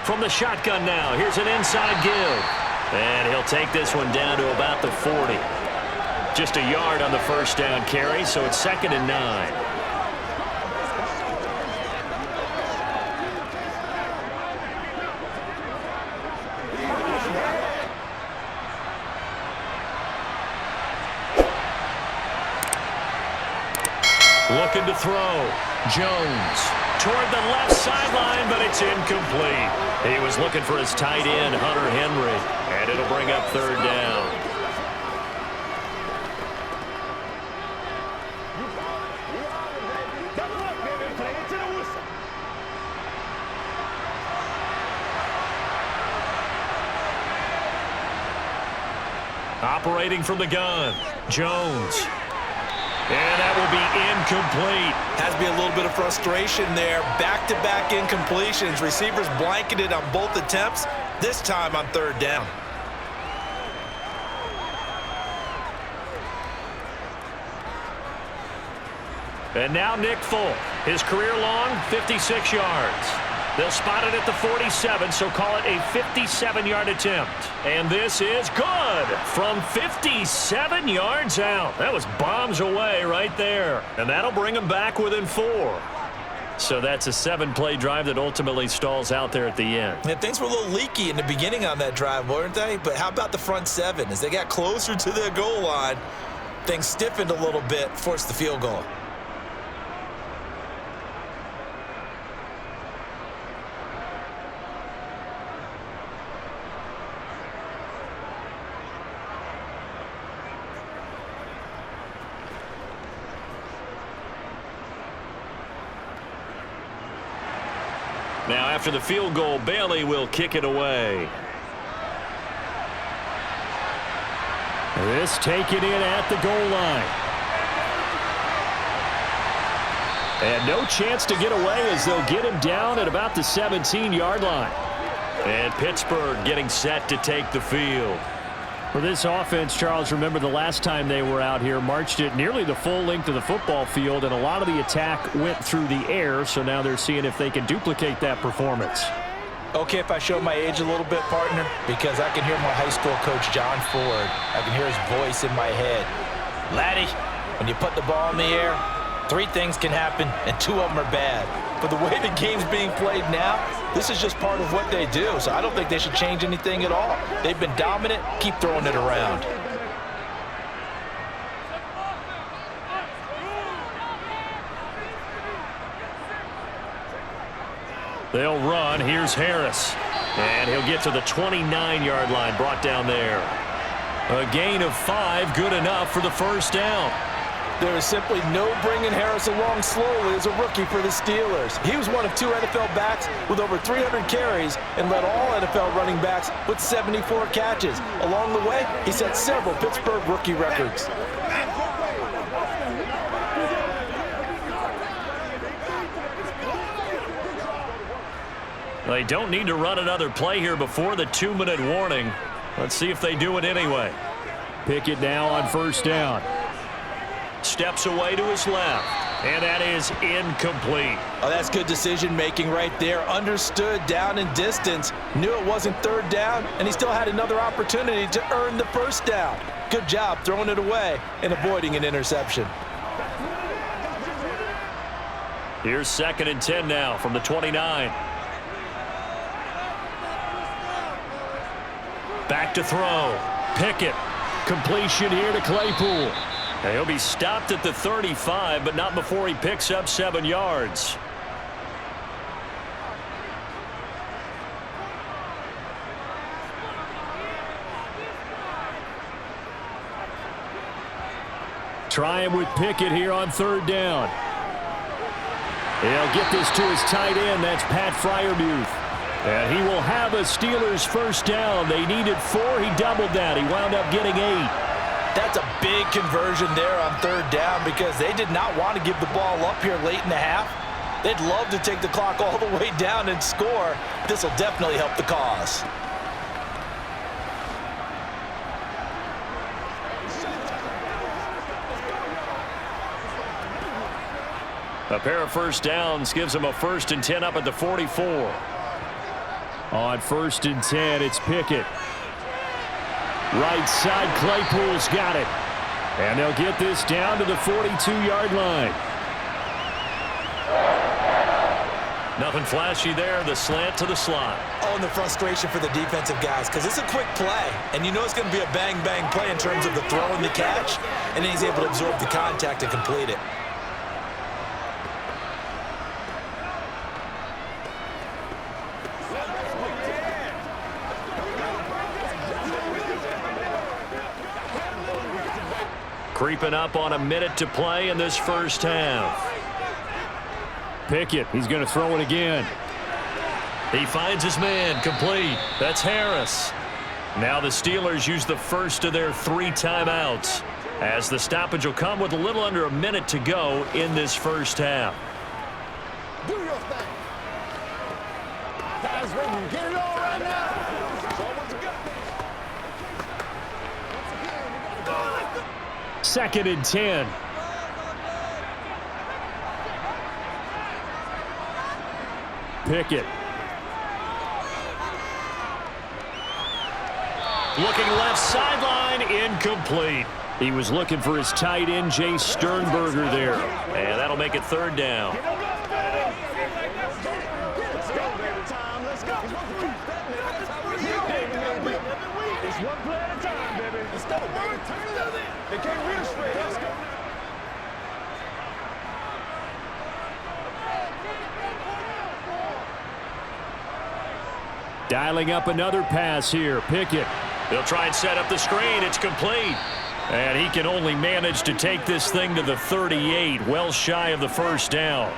Speaker 5: From the shotgun now, here's an inside give. And he'll take this one down to about the 40. Just a yard on the first down carry, so it's 2nd and 9. Looking to throw. Jones toward the left sideline, but it's incomplete. He was looking for his tight end, Hunter Henry, and it'll bring up 3rd down.
Speaker 3: operating from the gun. Jones. And that will be incomplete.
Speaker 4: Has to be a little bit of frustration there. Back-to-back incompletions. Receivers blanketed on both attempts, this time on third down.
Speaker 3: And now Nick Folk. His career long, 56 yards. They'll spot it at the 47, so call it a 57-yard attempt. And this is good from 57 yards out. That was bombs away right there. And that'll bring them back within 4. So that's a 7-play drive that ultimately stalls out there at the end.
Speaker 4: Yeah, things were a little leaky in the beginning on that drive, weren't they? But how about the front 7? As they got closer to the goal line, things stiffened a little bit, forced the field goal.
Speaker 3: Now, after the field goal, Bailey will kick it away.
Speaker 5: This taken in at the goal line. And no chance to get away as they'll get him down at about the 17-yard line.
Speaker 3: And Pittsburgh getting set to take the field.
Speaker 5: For this offense, Charles, remember the last time they were out here, marched it nearly the full length of the football field, and a lot of the attack went through the air, so now they're seeing if they can duplicate that performance.
Speaker 4: Okay, if I show my age a little bit, partner, because I can hear my high school coach, John Ford. I can hear his voice in my head. Laddie, when you put the ball in the air, 3 things can happen, and 2 of them are bad. But the way the game's being played now, this is just part of what they do, so I don't think they should change anything at all. They've been dominant. Keep throwing it around.
Speaker 3: They'll run. Here's Harris. And he'll get to the 29-yard line, brought down there. A gain of 5, good enough for the first down.
Speaker 4: There is simply no bringing Harris along slowly as a rookie for the Steelers. He was one of 2 NFL backs with over 300 carries and led all NFL running backs with 74 catches. Along the way, he set several Pittsburgh rookie records.
Speaker 3: They don't need to run another play here before the 2-minute warning. Let's see if they do it anyway.
Speaker 5: Pickett now on first down.
Speaker 3: Steps away to his left, and that is incomplete.
Speaker 4: Oh, that's good decision-making right there. Understood down and distance, knew it wasn't third down, and he still had another opportunity to earn the first down. Good job throwing it away and avoiding an interception.
Speaker 3: Here's 2nd and 10 now from the 29. Back to throw. Pickett. Completion here to Claypool. He'll be stopped at the 35, but not before he picks up 7 yards.
Speaker 5: Try him with Pickett here on third down. He'll get this to his tight end. That's Pat Freiermuth. And he will have a Steelers first down. They needed 4. He doubled that. He wound up getting 8.
Speaker 4: That's a big conversion there on third down because they did not want to give the ball up here late in the half. They'd love to take the clock all the way down and score. This will definitely help the cause.
Speaker 3: A pair of first downs gives them a 1st and 10 up at the 44.
Speaker 5: On 1st and 10, it's Pickett. Right side, Claypool's got it. And they'll get this down to the 42-yard line.
Speaker 3: Nothing flashy there, the slant to the slot.
Speaker 4: Oh, and the frustration for the defensive guys because it's a quick play. And you know it's going to be a bang-bang play in terms of the throw and the catch. And then he's able to absorb the contact and complete it.
Speaker 3: Creeping up on a minute to play in this first half.
Speaker 5: Pickett, he's going to throw it again.
Speaker 3: He finds his man, complete. That's Harris. Now the Steelers use the first of their 3 timeouts, as the stoppage will come with a little under a minute to go in this first half.
Speaker 6: Do your thing. Guys, ready to get it on right now.
Speaker 3: Second and 10. Pickett. Looking left sideline, incomplete. He was looking for his tight end, Jay Sternberger there. And that'll make it third down. Dialing up another pass here. Pickett. They'll try and set up the screen. It's complete. And he can only manage to take this thing to the 38, well shy of the first down.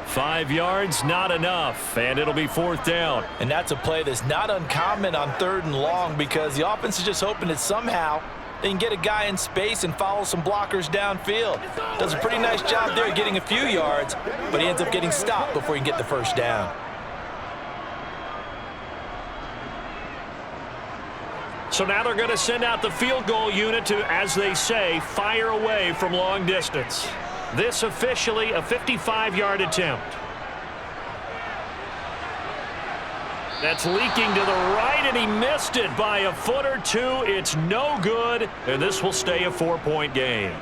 Speaker 3: 5 yards, not enough, and it'll be fourth down.
Speaker 4: And that's a play that's not uncommon on 3rd and long, because the offense is just hoping that somehow they can get a guy in space and follow some blockers downfield. Does a pretty nice job there getting a few yards, but he ends up getting stopped before he can get the first down.
Speaker 3: So now they're going to send out the field goal unit to, as they say, fire away from long distance. This officially a 55-yard attempt. That's leaking to the right, and he missed it by a foot or two. It's no good, and this will stay a 4-point game.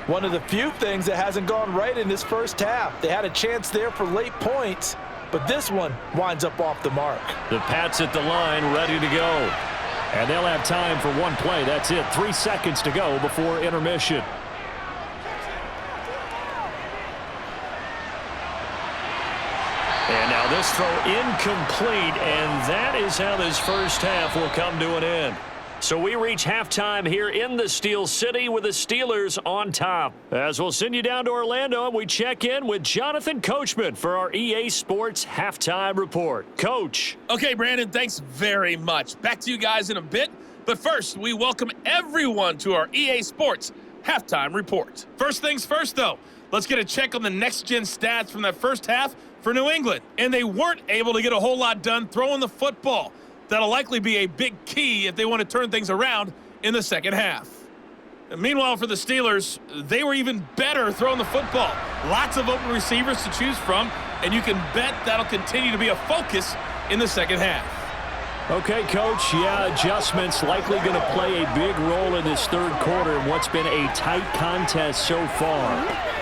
Speaker 4: One of the few things that hasn't gone right in this first half. They had a chance there for late points, but this one winds up off the mark.
Speaker 3: The Pats at the line, ready to go. And they'll have time for one play. That's it. 3 seconds to go before intermission. And now this throw incomplete, and that is how this first half will come to an end. So we reach halftime here in the Steel City with the Steelers on top. As we'll send you down to Orlando, and we check in with Jonathan Coachman for our EA Sports Halftime Report. Coach.
Speaker 7: Okay, Brandon, thanks very much. Back to you guys in a bit. But first, we welcome everyone to our EA Sports Halftime Report. First things first, though. Let's get a check on the next-gen stats from that first half for New England. And they weren't able to get a whole lot done throwing the football. That'll likely be a big key if they want to turn things around in the second half. And meanwhile, for the Steelers, they were even better throwing the football. Lots of open receivers to choose from, and you can bet that'll continue to be a focus in the second half.
Speaker 3: Okay, Coach, yeah, adjustments likely going to play a big role in this third quarter in what's been a tight contest so far.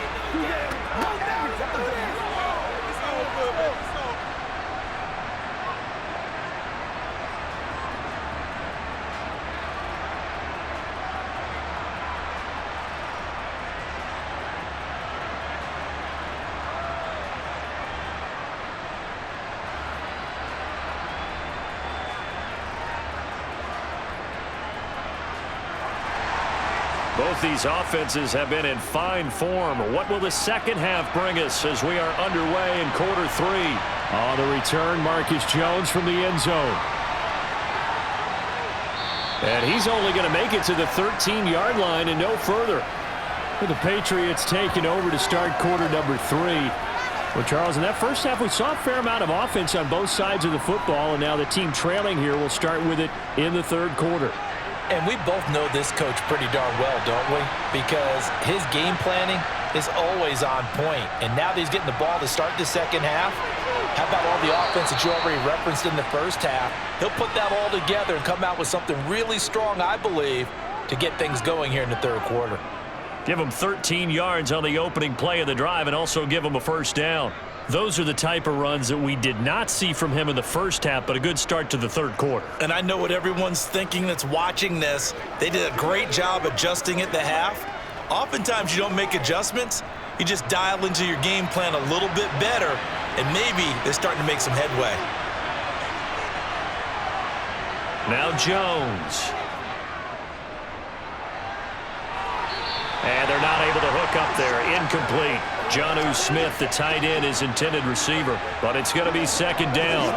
Speaker 3: Both these offenses have been in fine form. What will the second half bring us as we are underway in quarter 3? On the return, Marcus Jones from the end zone. And he's only going to make it to the 13-yard line and no further. With the Patriots taking over to start quarter number 3. Well, Charles, in that first half, we saw a fair amount of offense on both sides of the football, and now the team trailing here will start with it in the third quarter.
Speaker 4: And we both know this coach pretty darn well, don't we? Because his game planning is always on point. And now that he's getting the ball to start the second half, how about all the offense that you already referenced in the first half? He'll put that all together and come out with something really strong, I believe, to get things going here in the third quarter.
Speaker 3: Give him 13 yards on the opening play of the drive and also give him a first down. Those are the type of runs that we did not see from him in the first half, but a good start to the third quarter.
Speaker 4: And I know what everyone's thinking that's watching this. They did a great job adjusting at the half. Oftentimes you don't make adjustments. You just dial into your game plan a little bit better, and maybe they're starting to make some headway.
Speaker 3: Now Jones. And they're not able to hook up there. Incomplete. Jonnu Smith, the tight end, is intended receiver. But it's going to be second down.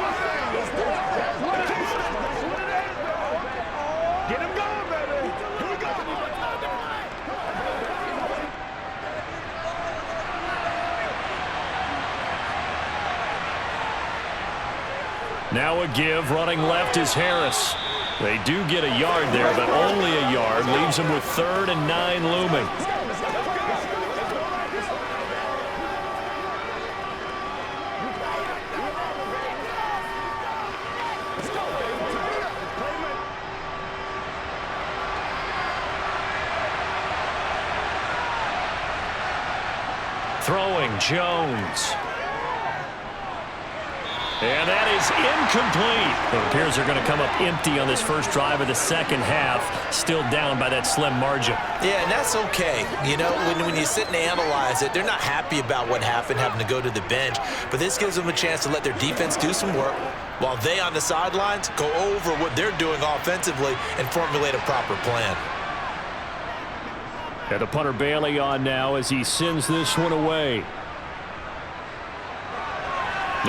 Speaker 3: Now a give. Running left is Harris. They do get a yard there, but only a yard. Leaves them with 3rd and 9 looming. Throwing Jones. And that is incomplete. It appears they're going to come up empty on this first drive of the second half. Still down by that slim margin.
Speaker 4: Yeah, and that's okay. You know, when you sit and analyze it, they're not happy about what happened, having to go to the bench. But this gives them a chance to let their defense do some work while they on the sidelines go over what they're doing offensively and formulate a proper plan.
Speaker 3: And the punter Bailey on now as he sends this one away.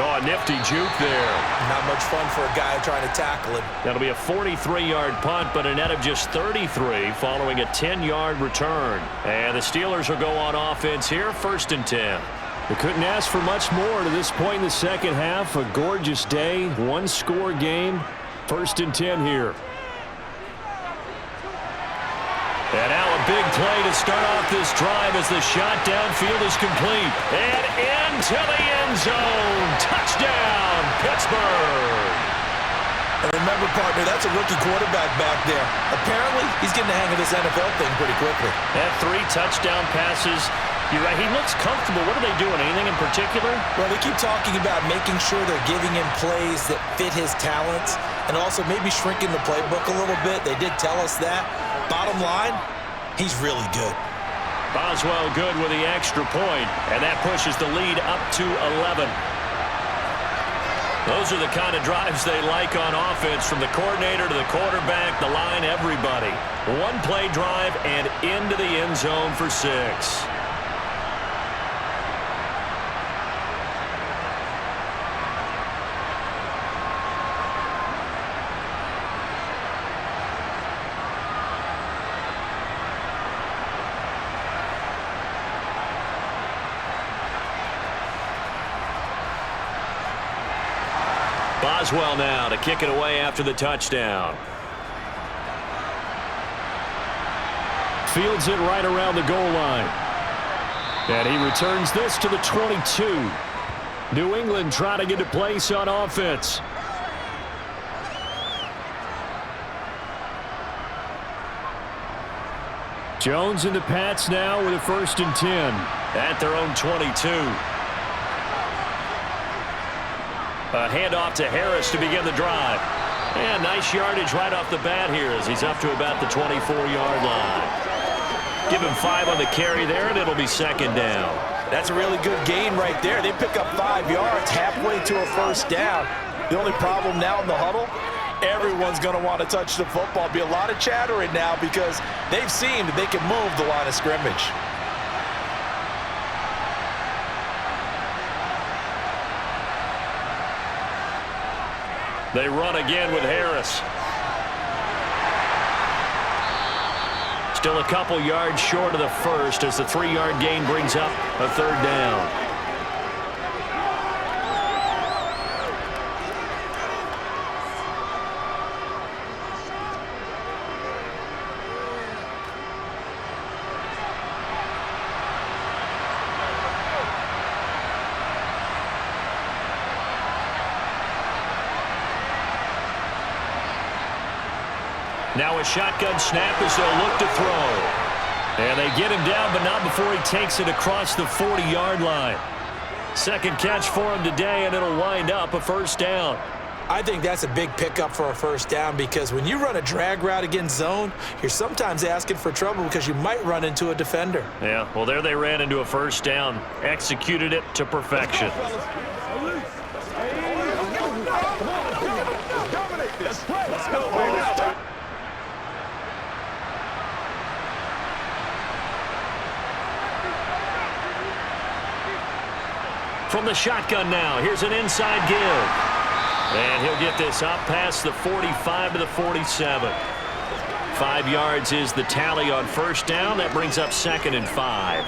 Speaker 3: Oh, a nifty juke there.
Speaker 4: Not much fun for a guy trying to tackle him.
Speaker 3: That'll be a 43-yard punt, but a net of just 33 following a 10-yard return. And the Steelers will go on offense here, 1st and 10. They couldn't ask for much more to this point in the second half. A gorgeous day, one-score game, 1st and 10 here. And now a big play to start off this drive as the shot downfield is complete. And into the end zone. Touchdown, Pittsburgh.
Speaker 4: And remember, partner, that's a rookie quarterback back there. Apparently, he's getting the hang of this NFL thing pretty quickly.
Speaker 3: And 3 touchdown passes. You're right, he looks comfortable. What are they doing? Anything in particular?
Speaker 4: Well, they keep talking about making sure they're giving him plays that fit his talents and also maybe shrinking the playbook a little bit. They did tell us that. Bottom line, he's really good.
Speaker 3: Boswell good with the extra point, and that pushes the lead up to 11. Those are the kind of drives they like on offense, from the coordinator to the quarterback, the line, everybody. One-play drive and into the end zone for 6. Boswell now to kick it away after the touchdown. Fields it right around the goal line. And he returns this to the 22. New England trying to get a place on offense. Jones and the Pats now with a 1st and 10 at their own 22. A handoff to Harris to begin the drive. And nice yardage right off the bat here as he's up to about the 24-yard line. Give him 5 on the carry there, and it'll be 2nd down.
Speaker 4: That's a really good gain right there. They pick up 5 yards halfway to a 1st down. The only problem now in the huddle, everyone's going to want to touch the football. Be a lot of chattering now because they've seen that they can move the line of scrimmage.
Speaker 3: They run again with Harris. Still a couple yards short of the first as the 3-yard gain brings up a 3rd down. Now a shotgun snap as they'll look to throw. And they get him down, but not before he takes it across the 40-yard line. 2nd catch for him today, and it'll wind up a 1st down.
Speaker 4: I think that's a big pickup for a 1st down because when you run a drag route against zone, you're sometimes asking for trouble because you might run into a defender.
Speaker 3: Yeah, well, there they ran into a 1st down. Executed it to perfection. From the shotgun now, here's an inside give. And he'll get this up past the 45 to the 47. 5 yards is the tally on 1st down. That brings up 2nd and 5.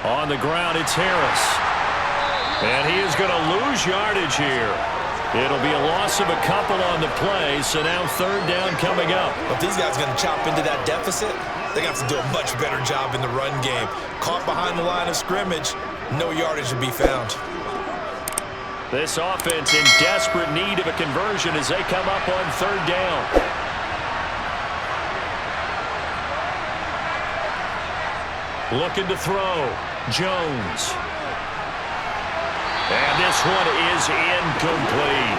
Speaker 3: On the ground, it's Harris. And he is going to lose yardage here. It'll be a loss of a couple on the play, so now third down coming up.
Speaker 4: If these guys are going to chop into that deficit, they have to do a much better job in the run game. Caught behind the line of scrimmage, no yardage to be found.
Speaker 3: This offense in desperate need of a conversion as they come up on third down. Looking to throw. Jones. And this one is incomplete.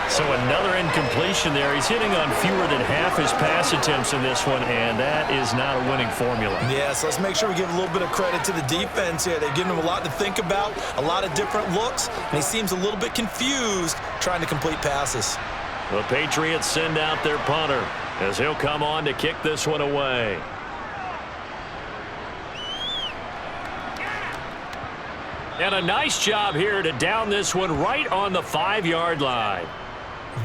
Speaker 3: So another incompletion there. He's hitting on fewer than half his pass attempts in this one, and that is not a winning formula.
Speaker 4: Yeah, so let's make sure we give a little bit of credit to the defense here. They've given him a lot to think about, a lot of different looks, and he seems a little bit confused trying to complete passes.
Speaker 3: The Patriots send out their punter as he'll come on to kick this one away. And a nice job here to down this one right on the 5-yard line.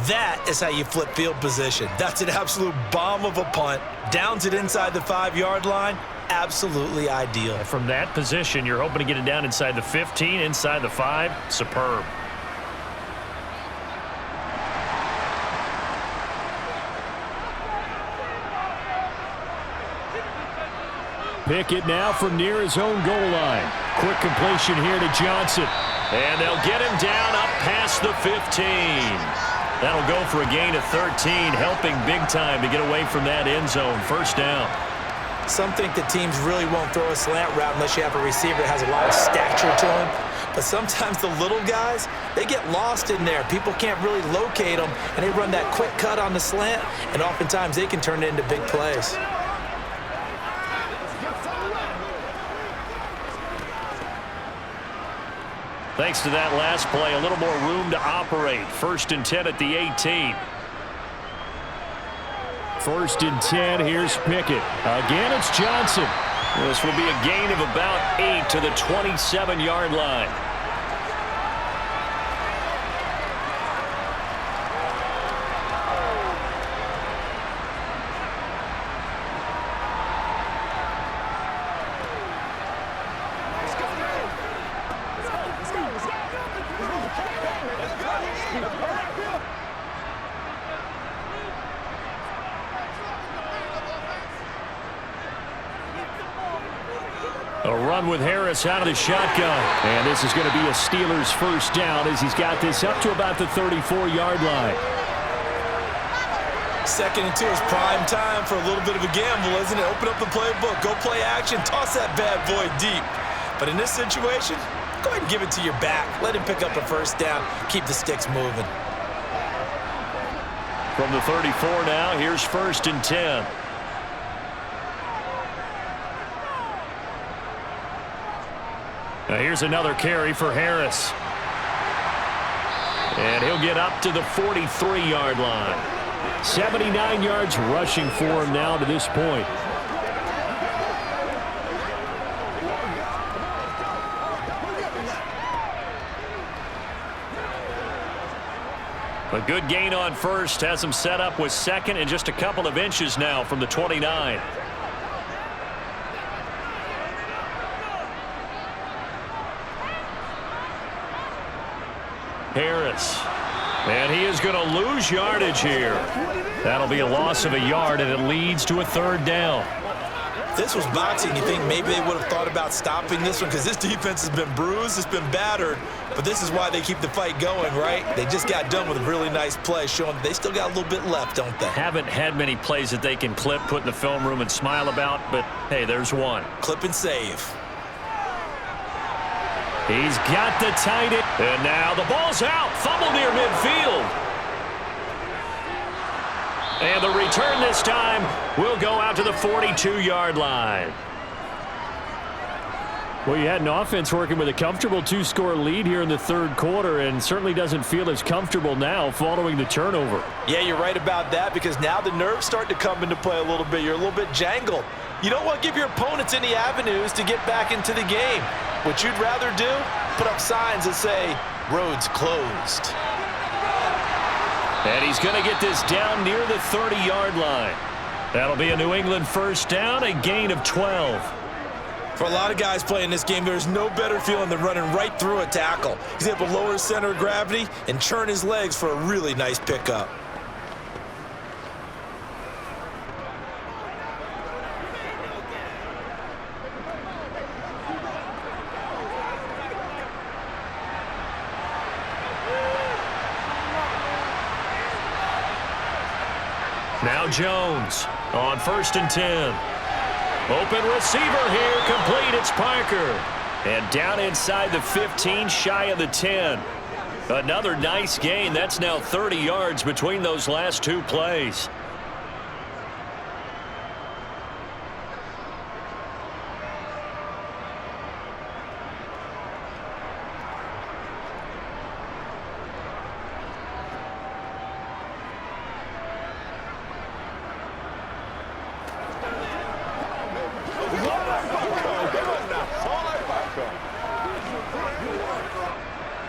Speaker 4: That is how you flip field position. That's an absolute bomb of a punt. Downs it inside the 5-yard line. Absolutely ideal.
Speaker 3: From that position, you're hoping to get it down inside the 15, inside the 5. Superb. Pickett now from near his own goal line. Quick completion here to Johnson. And they'll get him down up past the 15. That'll go for a gain of 13, helping big time to get away from that end zone. First down.
Speaker 4: Some think that teams really won't throw a slant route unless you have a receiver that has a lot of stature to him. But sometimes the little guys, they get lost in there. People can't really locate them, and they run that quick cut on the slant, and oftentimes they can turn it into big plays.
Speaker 3: Thanks to that last play, a little more room to operate. 1st and 10 at the 18. 1st and 10, here's Pickett. Again, it's Johnson. This will be a gain of about 8 to the 27-yard line. A run with Harris out of the shotgun. And this is going to be a Steelers first down as he's got this up to about the 34-yard line.
Speaker 4: 2nd and 2 is prime time for a little bit of a gamble, isn't it? Open up the playbook, go play action, toss that bad boy deep. But in this situation, go ahead and give it to your back. Let him pick up a first down, keep the sticks moving.
Speaker 3: From the 34 now, here's 1st and 10. Now here's another carry for Harris. And he'll get up to the 43-yard line. 79 yards rushing for him now to this point. A good gain on first has him set up with 2nd and just a couple of inches now from the 29. Harris. And he is going to lose yardage here. That'll be a loss of a yard, and it leads to a 3rd down.
Speaker 4: If this was boxing, you think maybe they would have thought about stopping this one because this defense has been bruised, it's been battered, but this is why they keep the fight going, right? They just got done with a really nice play, showing that they still got a little bit left, don't they?
Speaker 3: Haven't had many plays that they can clip, put in the film room, and smile about, but hey, there's one.
Speaker 4: Clip and save.
Speaker 3: He's got the tight end. And now the ball's out. Fumble near midfield. And the return this time will go out to the 42-yard line. Well, you had an offense working with a comfortable 2-score lead here in the 3rd quarter and certainly doesn't feel as comfortable now following the turnover.
Speaker 4: Yeah, you're right about that because now the nerves start to come into play a little bit. You're a little bit jangled. You don't want to give your opponents any avenues to get back into the game. What you'd rather do, put up signs that say, roads closed.
Speaker 3: And he's going to get this down near the 30-yard line. That'll be a New England first down, a gain of 12.
Speaker 4: For a lot of guys playing this game, there's no better feeling than running right through a tackle. He's able to lower his center of gravity and churn his legs for a really nice pickup.
Speaker 3: Now Jones on 1st and 10. Open receiver here, complete, it's Parker. And down inside the 15, shy of the 10. Another nice gain. That's now 30 yards between those last two plays.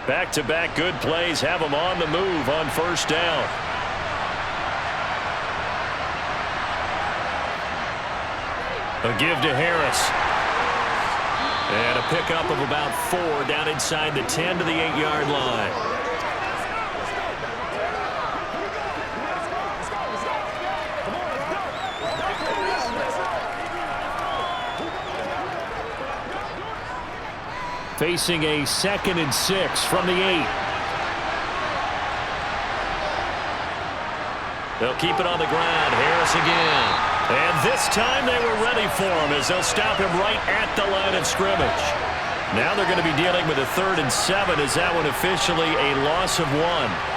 Speaker 3: Back-to-back good plays have them on the move on 1st down. A give to Harris. And a pickup of about 4 down inside the 10 to the 8-yard line. Facing a 2nd and 6 from the 8. They'll keep it on the ground. Harris again. And this time they were ready for him as they'll stop him right at the line of scrimmage. Now they're going to be dealing with a 3rd and 7 as that one officially a loss of 1.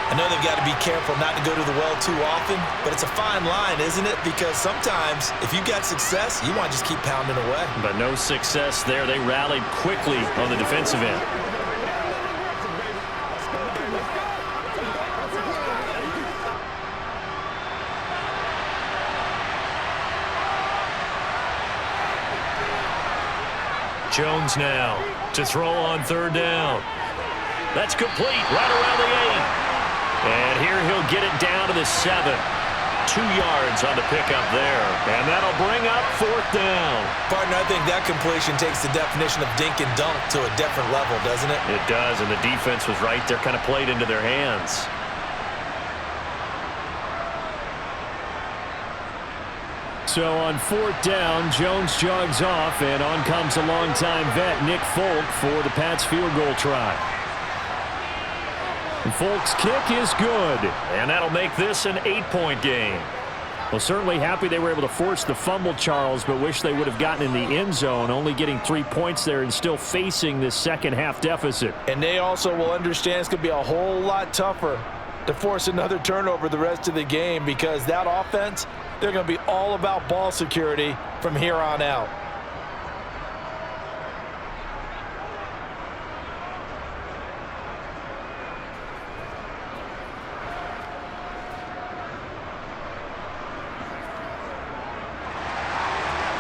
Speaker 4: I know they've got to be careful not to go to the well too often, but it's a fine line, isn't it? Because sometimes if you've got success, you want to just keep pounding away. But
Speaker 3: no success there. They rallied quickly on the defensive end. Jones now to throw on 3rd down. That's complete right around the 8. And here he'll get it down to the 7. 2 yards on the pickup there. And that'll bring up 4th down.
Speaker 4: Partner, I think that completion takes the definition of dink and dunk to a different level, doesn't it?
Speaker 3: It does, and the defense was right there, kind of played into their hands. So on 4th down, Jones jogs off, and on comes a longtime vet, Nick Folk, for the Pats field goal try. And Folk's kick is good, and that'll make this an 8-point game. Well, certainly happy they were able to force the fumble, Charles, but wish they would have gotten in the end zone, only getting 3 points there and still facing this second-half deficit.
Speaker 4: And they also will understand it's going to be a whole lot tougher to force another turnover the rest of the game because that offense, they're going to be all about ball security from here on out.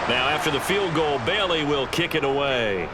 Speaker 3: Now after the field goal, Bailey will kick it away.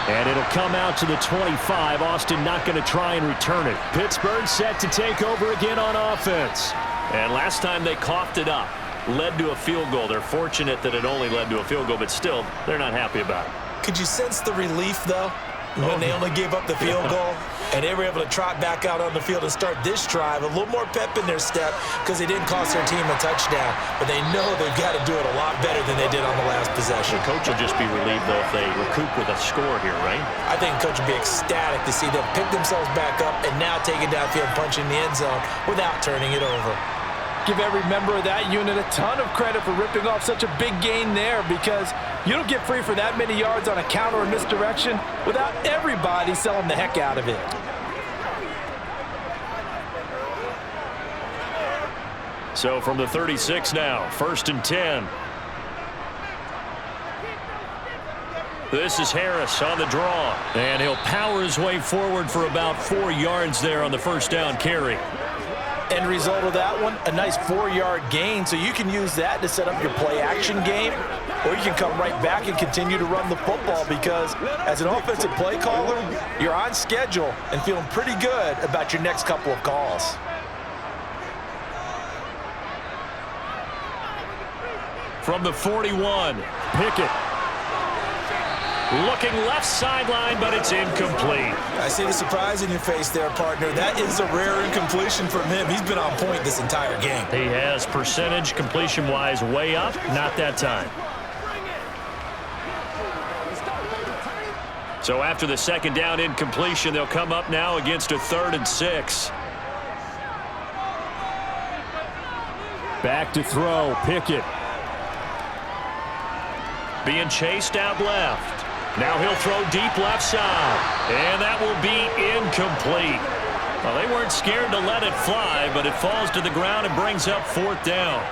Speaker 3: And it'll come out to the 25. Austin not going to try and return it. Pittsburgh set to take over again on offense. And last time they coughed it up, led to a field goal. They're fortunate that it only led to a field goal, but still, they're not happy about it.
Speaker 4: Could you sense the relief, though, when they only gave up the field goal? And they were able to trot back out on the field and start this drive. A little more pep in their step because they didn't cost their team a touchdown. But they know they've got to do it a lot better than they did on the last possession.
Speaker 3: The coach will just be relieved, though, if they recoup with a score here, right?
Speaker 4: I think the coach will be ecstatic to see them pick themselves back up and now take it downfield, punching the end zone without turning it over. Give every member of that unit a ton of credit for ripping off such a big gain there because you don't get free for that many yards on a counter or misdirection without everybody selling the heck out of it.
Speaker 3: So from the 36 now, 1st and 10. This is Harris on the draw. And he'll power his way forward for about 4 yards there on the 1st down carry.
Speaker 4: End result of that one, a nice 4-yard gain. So you can use that to set up your play-action game, or you can come right back and continue to run the football because as an offensive play caller, you're on schedule and feeling pretty good about your next couple of calls.
Speaker 3: From the 41, Pickett. Looking left sideline, but it's incomplete.
Speaker 4: I see the surprise in your face there, partner. That is a rare incompletion from him. He's been on point this entire game.
Speaker 3: He has percentage completion-wise way up, not that time. So after the second down incompletion, they'll come up now against a 3rd and 6. Back to throw, Pickett. Being chased out left. Now he'll throw deep left side. And that will be incomplete. Well, they weren't scared to let it fly, but it falls to the ground and brings up 4th down.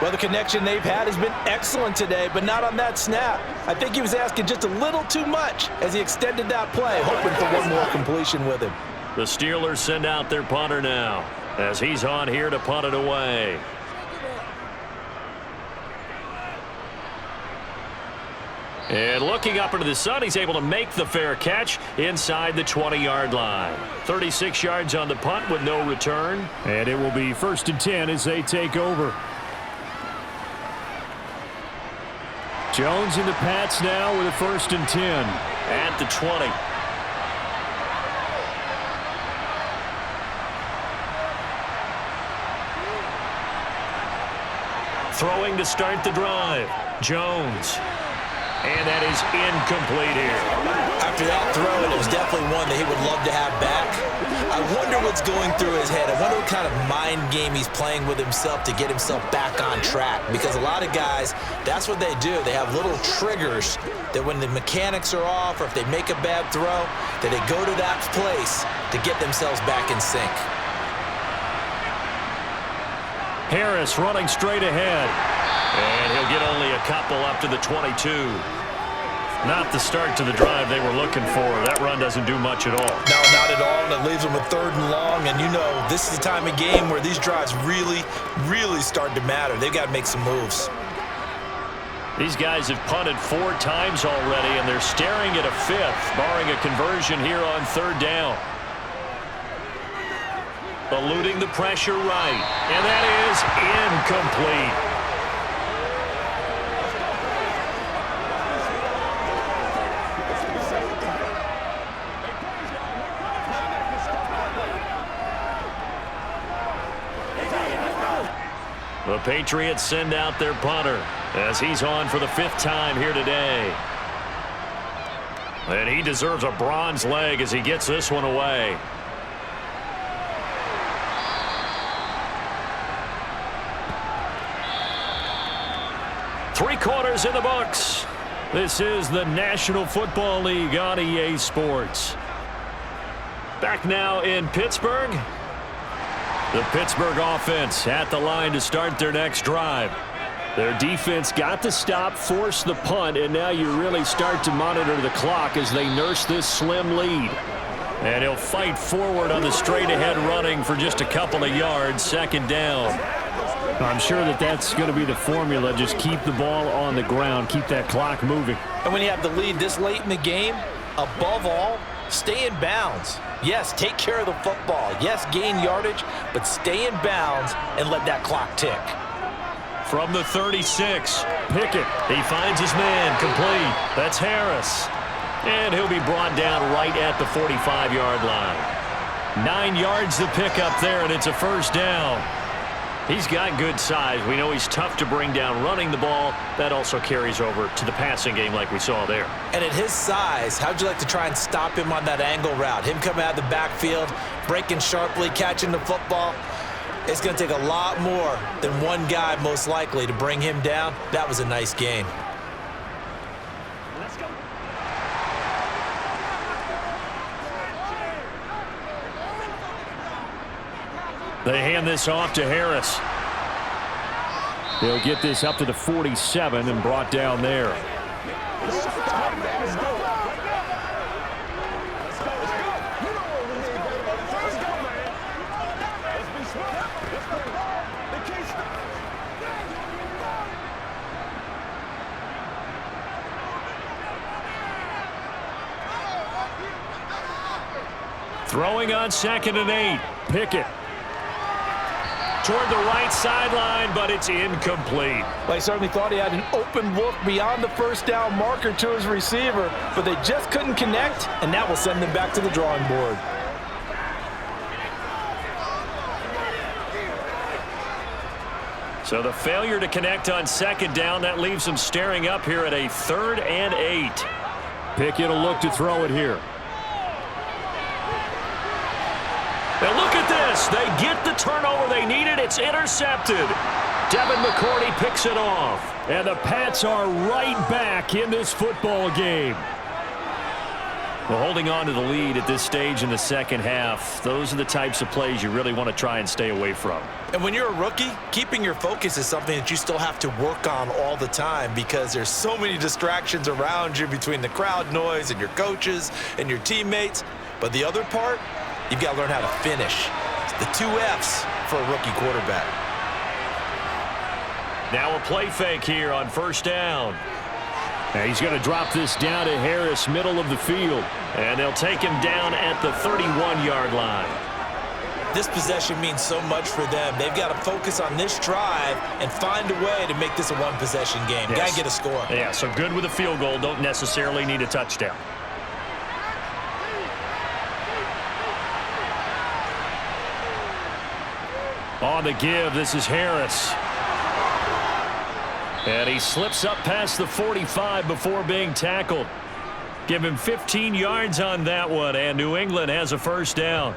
Speaker 4: Well, the connection they've had has been excellent today, but not on that snap. I think he was asking just a little too much as he extended that play, hoping for one more completion with him.
Speaker 3: The Steelers send out their punter now as he's on here to punt it away. And looking up into the sun, he's able to make the fair catch inside the 20-yard line. 36 yards on the punt with no return. And it will be 1st and 10 as they take over. Jones and the Pats now with a 1st and 10 at the 20. Throwing to start the drive. Jones. And that is incomplete here.
Speaker 4: After that throw, it was definitely one that he would love to have back. I wonder what's going through his head. I wonder what kind of mind game he's playing with himself to get himself back on track. Because a lot of guys, that's what they do. They have little triggers that when the mechanics are off or if they make a bad throw, that they go to that place to get themselves back in sync.
Speaker 3: Harris running straight ahead. And he'll get only a couple up to the 22. Not the start to the drive they were looking for. That run doesn't do much at all.
Speaker 4: No, not at all, and it leaves them with 3rd and long. And you know, this is the time of game where these drives really, really start to matter. They've got to make some moves.
Speaker 3: These guys have punted 4 times already, and they're staring at a 5th, barring a conversion here on 3rd down. Eluding the pressure right, and that is incomplete. The Patriots send out their punter as he's on for the 5th time here today. And he deserves a bronze leg as he gets this one away. Three quarters in the books. This is the National Football League on EA Sports. Back now in Pittsburgh. The Pittsburgh offense at the line to start their next drive. Their defense got the stop, forced the punt, and now you really start to monitor the clock as they nurse this slim lead. And he'll fight forward on the straight-ahead running for just a couple of yards, 2nd down. I'm sure that that's going to be the formula. Just keep the ball on the ground, keep that clock moving.
Speaker 4: And when you have the lead this late in the game, above all, stay in bounds. Yes, take care of the football. Yes, gain yardage, but stay in bounds and let that clock tick.
Speaker 3: From the 36, Pickett. He finds his man, complete. That's Harris. And he'll be brought down right at the 45-yard line. 9 yards to pick up there, and it's a 1st down. He's got good size. We know he's tough to bring down running the ball. That also carries over to the passing game like we saw there.
Speaker 4: And at his size, how'd you like to try and stop him on that angle route? Him coming out of the backfield, breaking sharply, catching the football. It's going to take a lot more than one guy, most likely, to bring him down. That was a nice gain.
Speaker 3: They hand this off to Harris. They'll get this up to the 47 and brought down there. Throwing on 2nd and 8. Pickett. toward the right sideline, but it's incomplete.
Speaker 4: Well, he certainly thought he had an open look beyond the first down marker to his receiver, but they just couldn't connect, and that will send them back to the drawing board.
Speaker 3: So the failure to connect on second down, that leaves them staring up here at a 3rd and 8.
Speaker 5: Pickett will look to throw it here.
Speaker 3: Now look at this. They get the turnover they needed. It's intercepted. Devin McCourty picks it off.
Speaker 5: And the Pats are right back in this football game.
Speaker 3: Well, holding on to the lead at this stage in the second half, those are the types of plays you really want to try and stay away from.
Speaker 4: And when you're a rookie, keeping your focus is something that you still have to work on all the time because there's so many distractions around you between the crowd noise and your coaches and your teammates. But the other part, you've got to learn how to finish. It's the 2 F's for a rookie quarterback.
Speaker 3: Now a play fake here on first down.
Speaker 5: Now he's going to drop this down to Harris, middle of the field.
Speaker 3: And they'll take him down at the 31-yard line.
Speaker 4: This possession means so much for them. They've got to focus on this drive and find a way to make this a one-possession game.
Speaker 3: Yes.
Speaker 4: Got to get a score.
Speaker 3: Yeah, so good with a field goal. Don't necessarily need a touchdown.
Speaker 5: On the give, this is Harris.
Speaker 3: And he slips up past the 45 before being tackled. Give him 15 yards on that one, and New England has a first down.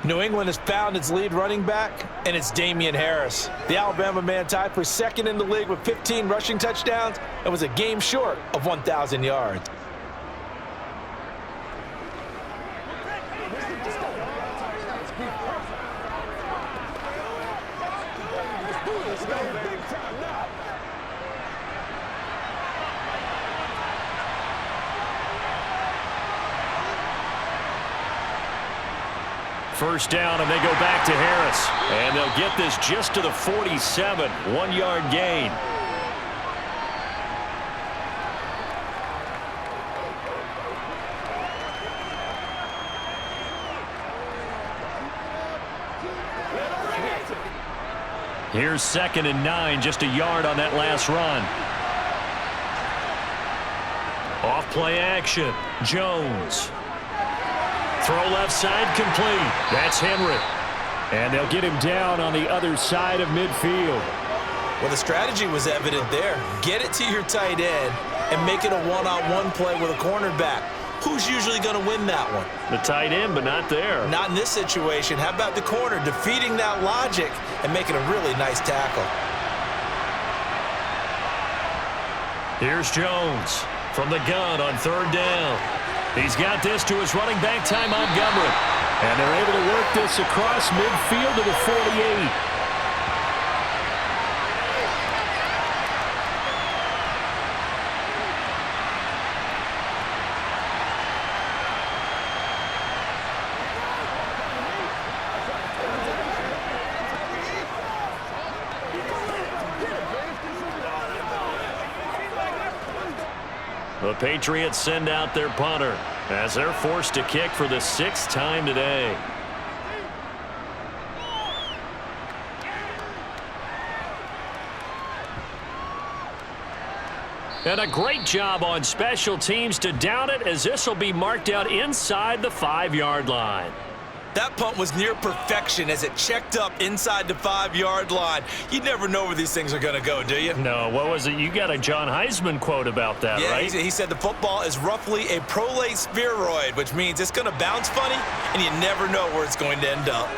Speaker 4: New England has found its lead running back, and it's Damian Harris. The Alabama man tied for 2nd in the league with 15 rushing touchdowns and was a game short of 1,000 yards.
Speaker 3: First down, and they go back to Harris. And they'll get this just to the 47, 1-yard gain. Here's 2nd and 9, just a yard on that last run. Off play action, Jones. Throw left side complete. That's Henry.
Speaker 5: And they'll get him down on the other side of midfield.
Speaker 4: Well, the strategy was evident there. Get it to your tight end and make it a one-on-one play with a cornerback. Who's usually going to win that one?
Speaker 3: The tight end, but not there.
Speaker 4: Not in this situation. How about the corner defeating that logic and making a really nice tackle?
Speaker 3: Here's Jones from the gun on 3rd down. He's got this to his running back, Ty Montgomery.
Speaker 5: And they're able to work this across midfield to the 48.
Speaker 3: The Patriots send out their punter as they're forced to kick for the 6th time today. And a great job on special teams to down it, as this will be marked out inside the 5-yard line.
Speaker 4: That punt was near perfection as it checked up inside the 5-yard line. You never know where these things are going to go, do you?
Speaker 3: No, what was it? You got a John Heisman quote about that,
Speaker 4: yeah,
Speaker 3: right?
Speaker 4: He said the football is roughly a prolate spheroid, which means it's going to bounce funny, and you never know where it's going to end up.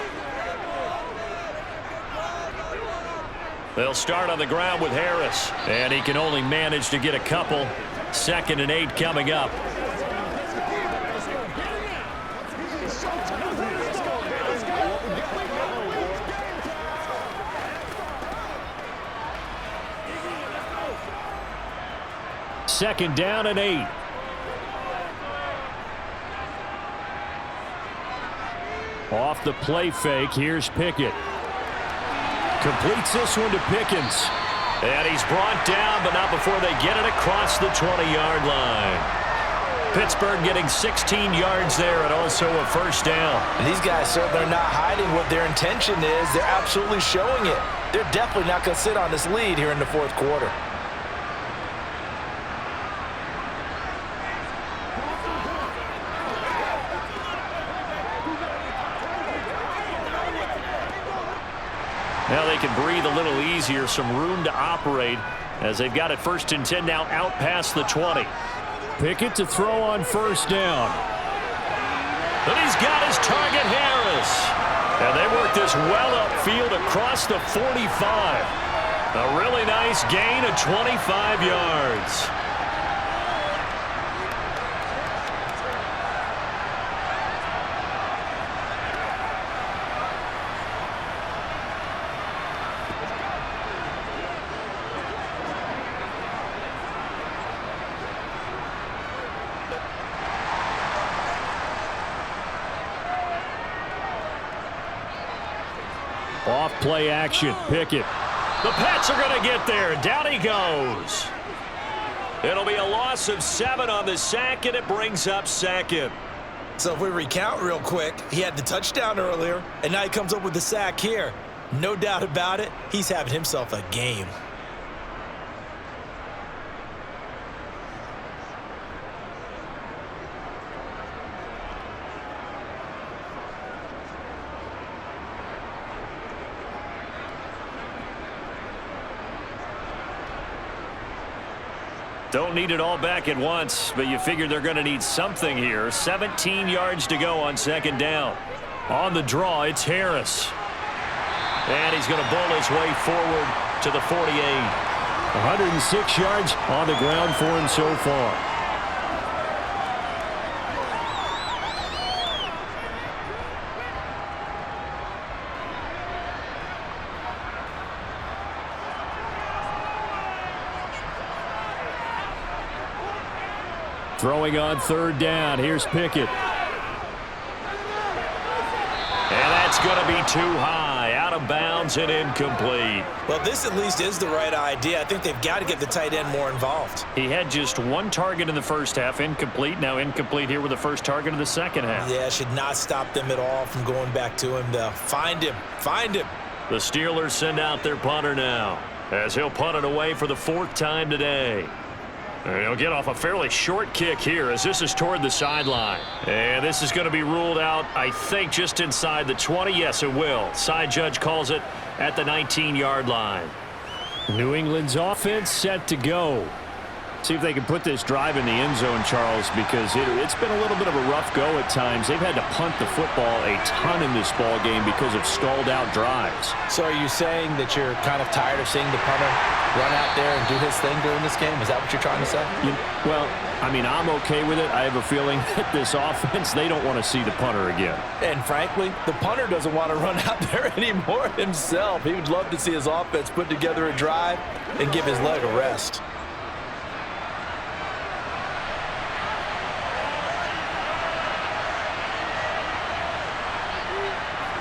Speaker 3: They'll start on the ground with Harris, and he can only manage to get a couple. 2nd and 8 coming up.
Speaker 5: Second down and 8. Off the play fake, here's Pickett. Completes this one to Pickens.
Speaker 3: And he's brought down, but not before they get it across the 20-yard line. Pittsburgh getting 16 yards there and also a first down.
Speaker 4: And these guys certainly are not hiding what their intention is. They're absolutely showing it. They're definitely not going to sit on this lead here in the fourth quarter.
Speaker 3: Now they can breathe a little easier, some room to operate as they've got it 1st and 10 now out past the 20.
Speaker 5: Pickett to throw on first down.
Speaker 3: And he's got his target, Harris. And they work this well upfield across the 45. A really nice gain of 25 yards.
Speaker 5: Off play action. Pickett.
Speaker 3: The Pats are going to get there. Down he goes. It'll be a loss of 7 on the sack, and it brings up 2nd.
Speaker 4: So if we recount real quick, he had the touchdown earlier, and now he comes up with the sack here. No doubt about it, he's having himself a game.
Speaker 3: Don't need it all back at once, but you figure they're going to need something here. 17 yards to go on 2nd down. On the draw, it's Harris. And he's going to bull his way forward to the 48.
Speaker 5: 106 yards on the ground for him so far. Throwing on 3rd down. Here's Pickett.
Speaker 3: And that's going to be too high. Out of bounds and incomplete.
Speaker 4: Well, this at least is the right idea. I think they've got to get the tight end more involved.
Speaker 3: He had just 1 target in the first half. Incomplete. Now incomplete here with the first target of the second half.
Speaker 4: Yeah, should not stop them at all from going back to him, though. Find him. Find him.
Speaker 3: The Steelers send out their punter now, as he'll punt it away for the 4th time today. And he'll get off a fairly short kick here as this is toward the sideline. And this is going to be ruled out, I think, just inside the 20. Yes, it will. Side judge calls it at the 19-yard line.
Speaker 5: New England's offense set to go. See if they can put this drive in the end zone, Charles, because it's been a little bit of a rough go at times. They've had to punt the football a ton in this ball game because of stalled-out drives.
Speaker 4: So are you saying that you're kind of tired of seeing the punter run out there and do his thing during this game? Is that what you're trying to say?
Speaker 5: Well, I mean, I'm okay with it. I have a feeling that this offense, they don't want to see the punter again.
Speaker 4: And frankly, the punter doesn't want to run out there anymore himself. He would love to see his offense put together a drive and give his leg a rest.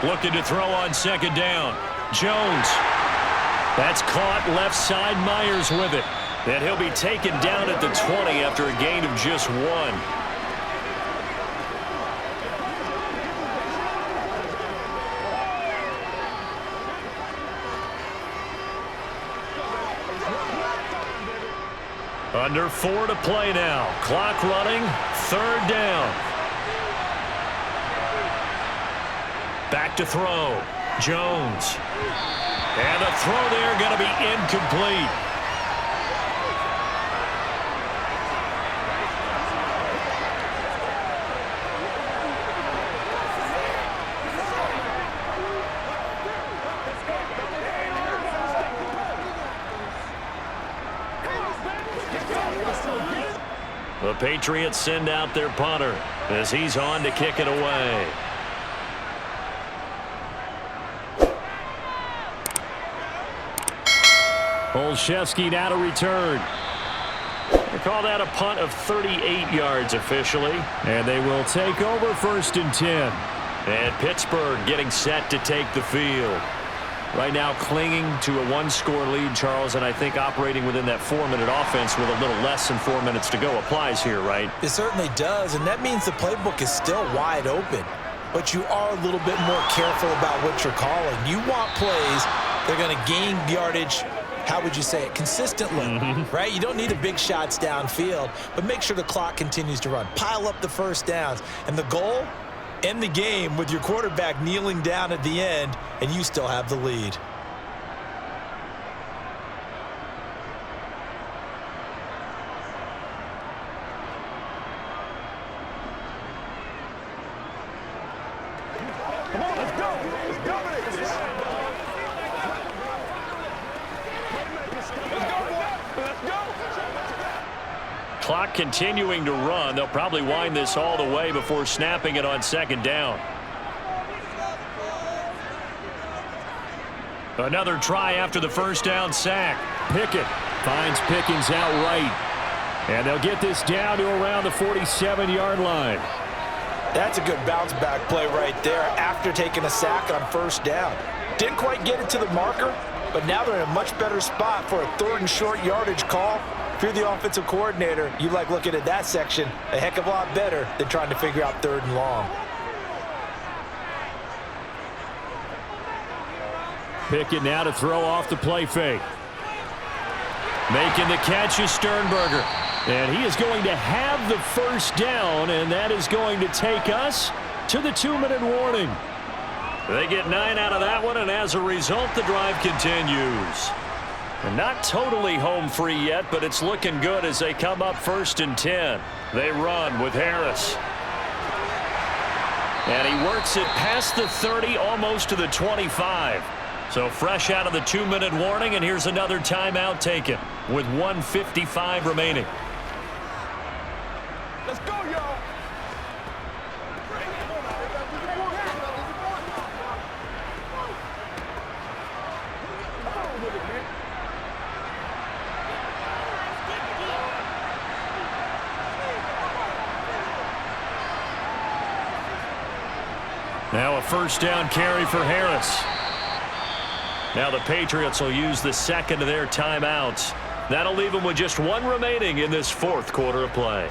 Speaker 3: Looking to throw on 2nd down. Jones. That's caught left side. Myers with it. And he'll be taken down at the 20 after a gain of just 1. Under 4 to play now. Clock running. 3rd down. Back to throw. Jones. And the throw there going to be incomplete. The Patriots send out their punter as he's on to kick it away.
Speaker 5: Olszewski now to return.
Speaker 3: They call that a punt of 38 yards officially.
Speaker 5: And they will take over 1st and 10.
Speaker 3: And Pittsburgh getting set to take the field. Right now clinging to a one-score lead, Charles, and I think operating within that 4-minute offense with a little less than 4 minutes to go applies here, right?
Speaker 4: It certainly does, and that means the playbook is still wide open. But you are a little bit more careful about what you're calling. You want plays that are going to gain yardage, how would you say it, consistently, right? You don't need a big shots downfield, but make sure the clock continues to run. Pile up the first downs. And the goal, end the game with your quarterback kneeling down at the end, and you still have the lead.
Speaker 6: Come on, let's go. Let's go. Let's go.
Speaker 3: Clock continuing to run. They'll probably wind this all the way before snapping it on second down. Another try after the first down sack. Pickett finds Pickens out right. And they'll get this down to around the 47-yard line.
Speaker 4: That's a good bounce-back play right there after taking a sack on first down. Didn't quite get it to the marker, but now they're in a much better spot for a 3rd and short yardage call. If you're the offensive coordinator, you like looking at that section a heck of a lot better than trying to figure out 3rd and long.
Speaker 3: Pickett now to throw off the play fake. Making the catch is Sternberger. And he is going to have the first down, and that is going to take us to the 2-minute warning. They get 9 out of that one, and as a result, the drive continues. And not totally home free yet, but it's looking good as they come up 1st and 10. They run with Harris. And he works it past the 30, almost to the 25. So fresh out of the 2-minute warning, and here's another timeout taken with 1:55 remaining.
Speaker 6: Let's go, y'all.
Speaker 3: Now a first down carry for Harris. Now the Patriots will use the second of their timeouts. That'll leave them with just 1 remaining in this 4th quarter of play.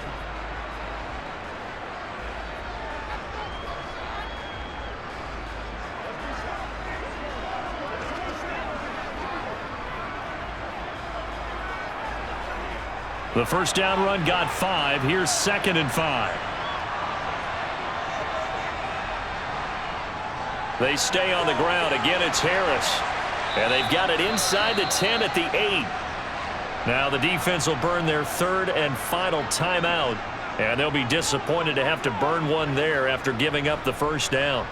Speaker 3: The first down run got 5. Here's 2nd and 5. They stay on the ground. Again, it's Harris. And they've got it inside the 10 at the 8. Now the defense will burn their 3rd and final timeout. And they'll be disappointed to have to burn one there after giving up the first down.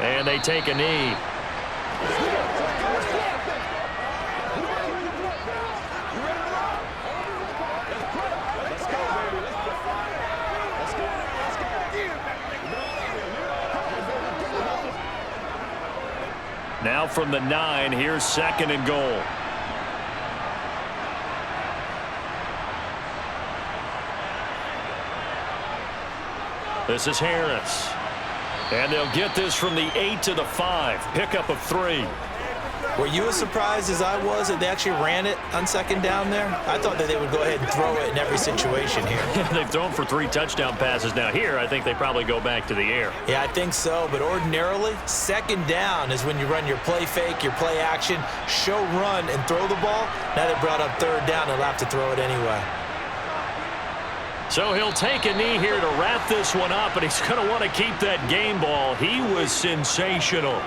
Speaker 3: And they take a knee. Now from the 9, here's 2nd and goal. This is Harris. And they'll get this from the 8 to the 5. Pickup of 3.
Speaker 4: Were you as surprised as I was that they actually ran it on 2nd down there? I thought that they would go ahead and throw it in every situation here.
Speaker 3: They've thrown for 3 touchdown passes now. Here, I think they probably go back to the air.
Speaker 4: Yeah, I think so. But ordinarily, 2nd down is when you run your play fake, your play action, show run, and throw the ball. Now they brought up 3rd down. They'll have to throw it anyway.
Speaker 3: So he'll take a knee here to wrap this one up, and he's going to want to keep that game ball. He was sensational.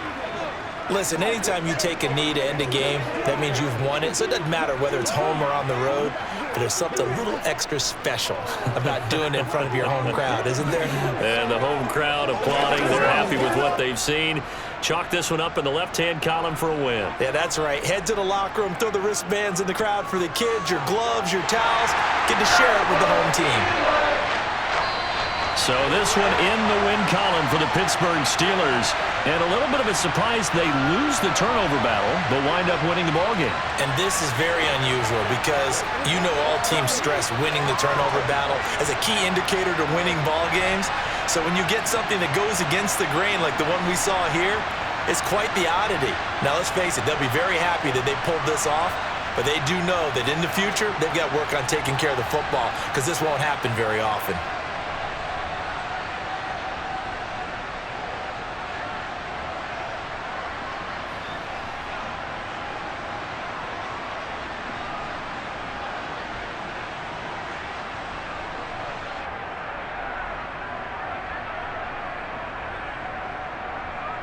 Speaker 4: Listen, anytime you take a knee to end a game, that means you've won it. So it doesn't matter whether it's home or on the road, but there's something a little extra special about doing it in front of your home crowd, isn't there?
Speaker 3: And the home crowd applauding. They're happy with what they've seen. Chalk this one up in the left-hand column for a win.
Speaker 4: Yeah, that's right. Head to the locker room, throw the wristbands in the crowd for the kids, your gloves, your towels. Get to share it with the home team.
Speaker 3: So this one in the win column for the Pittsburgh Steelers. And a little bit of a surprise, they lose the turnover battle, but wind up winning the ballgame.
Speaker 4: And this is very unusual because you know all teams stress winning the turnover battle as a key indicator to winning ball games. So when you get something that goes against the grain like the one we saw here, it's quite the oddity. Now let's face it, they'll be very happy that they pulled this off, but they do know that in the future, they've got to work on taking care of the football because this won't happen very often.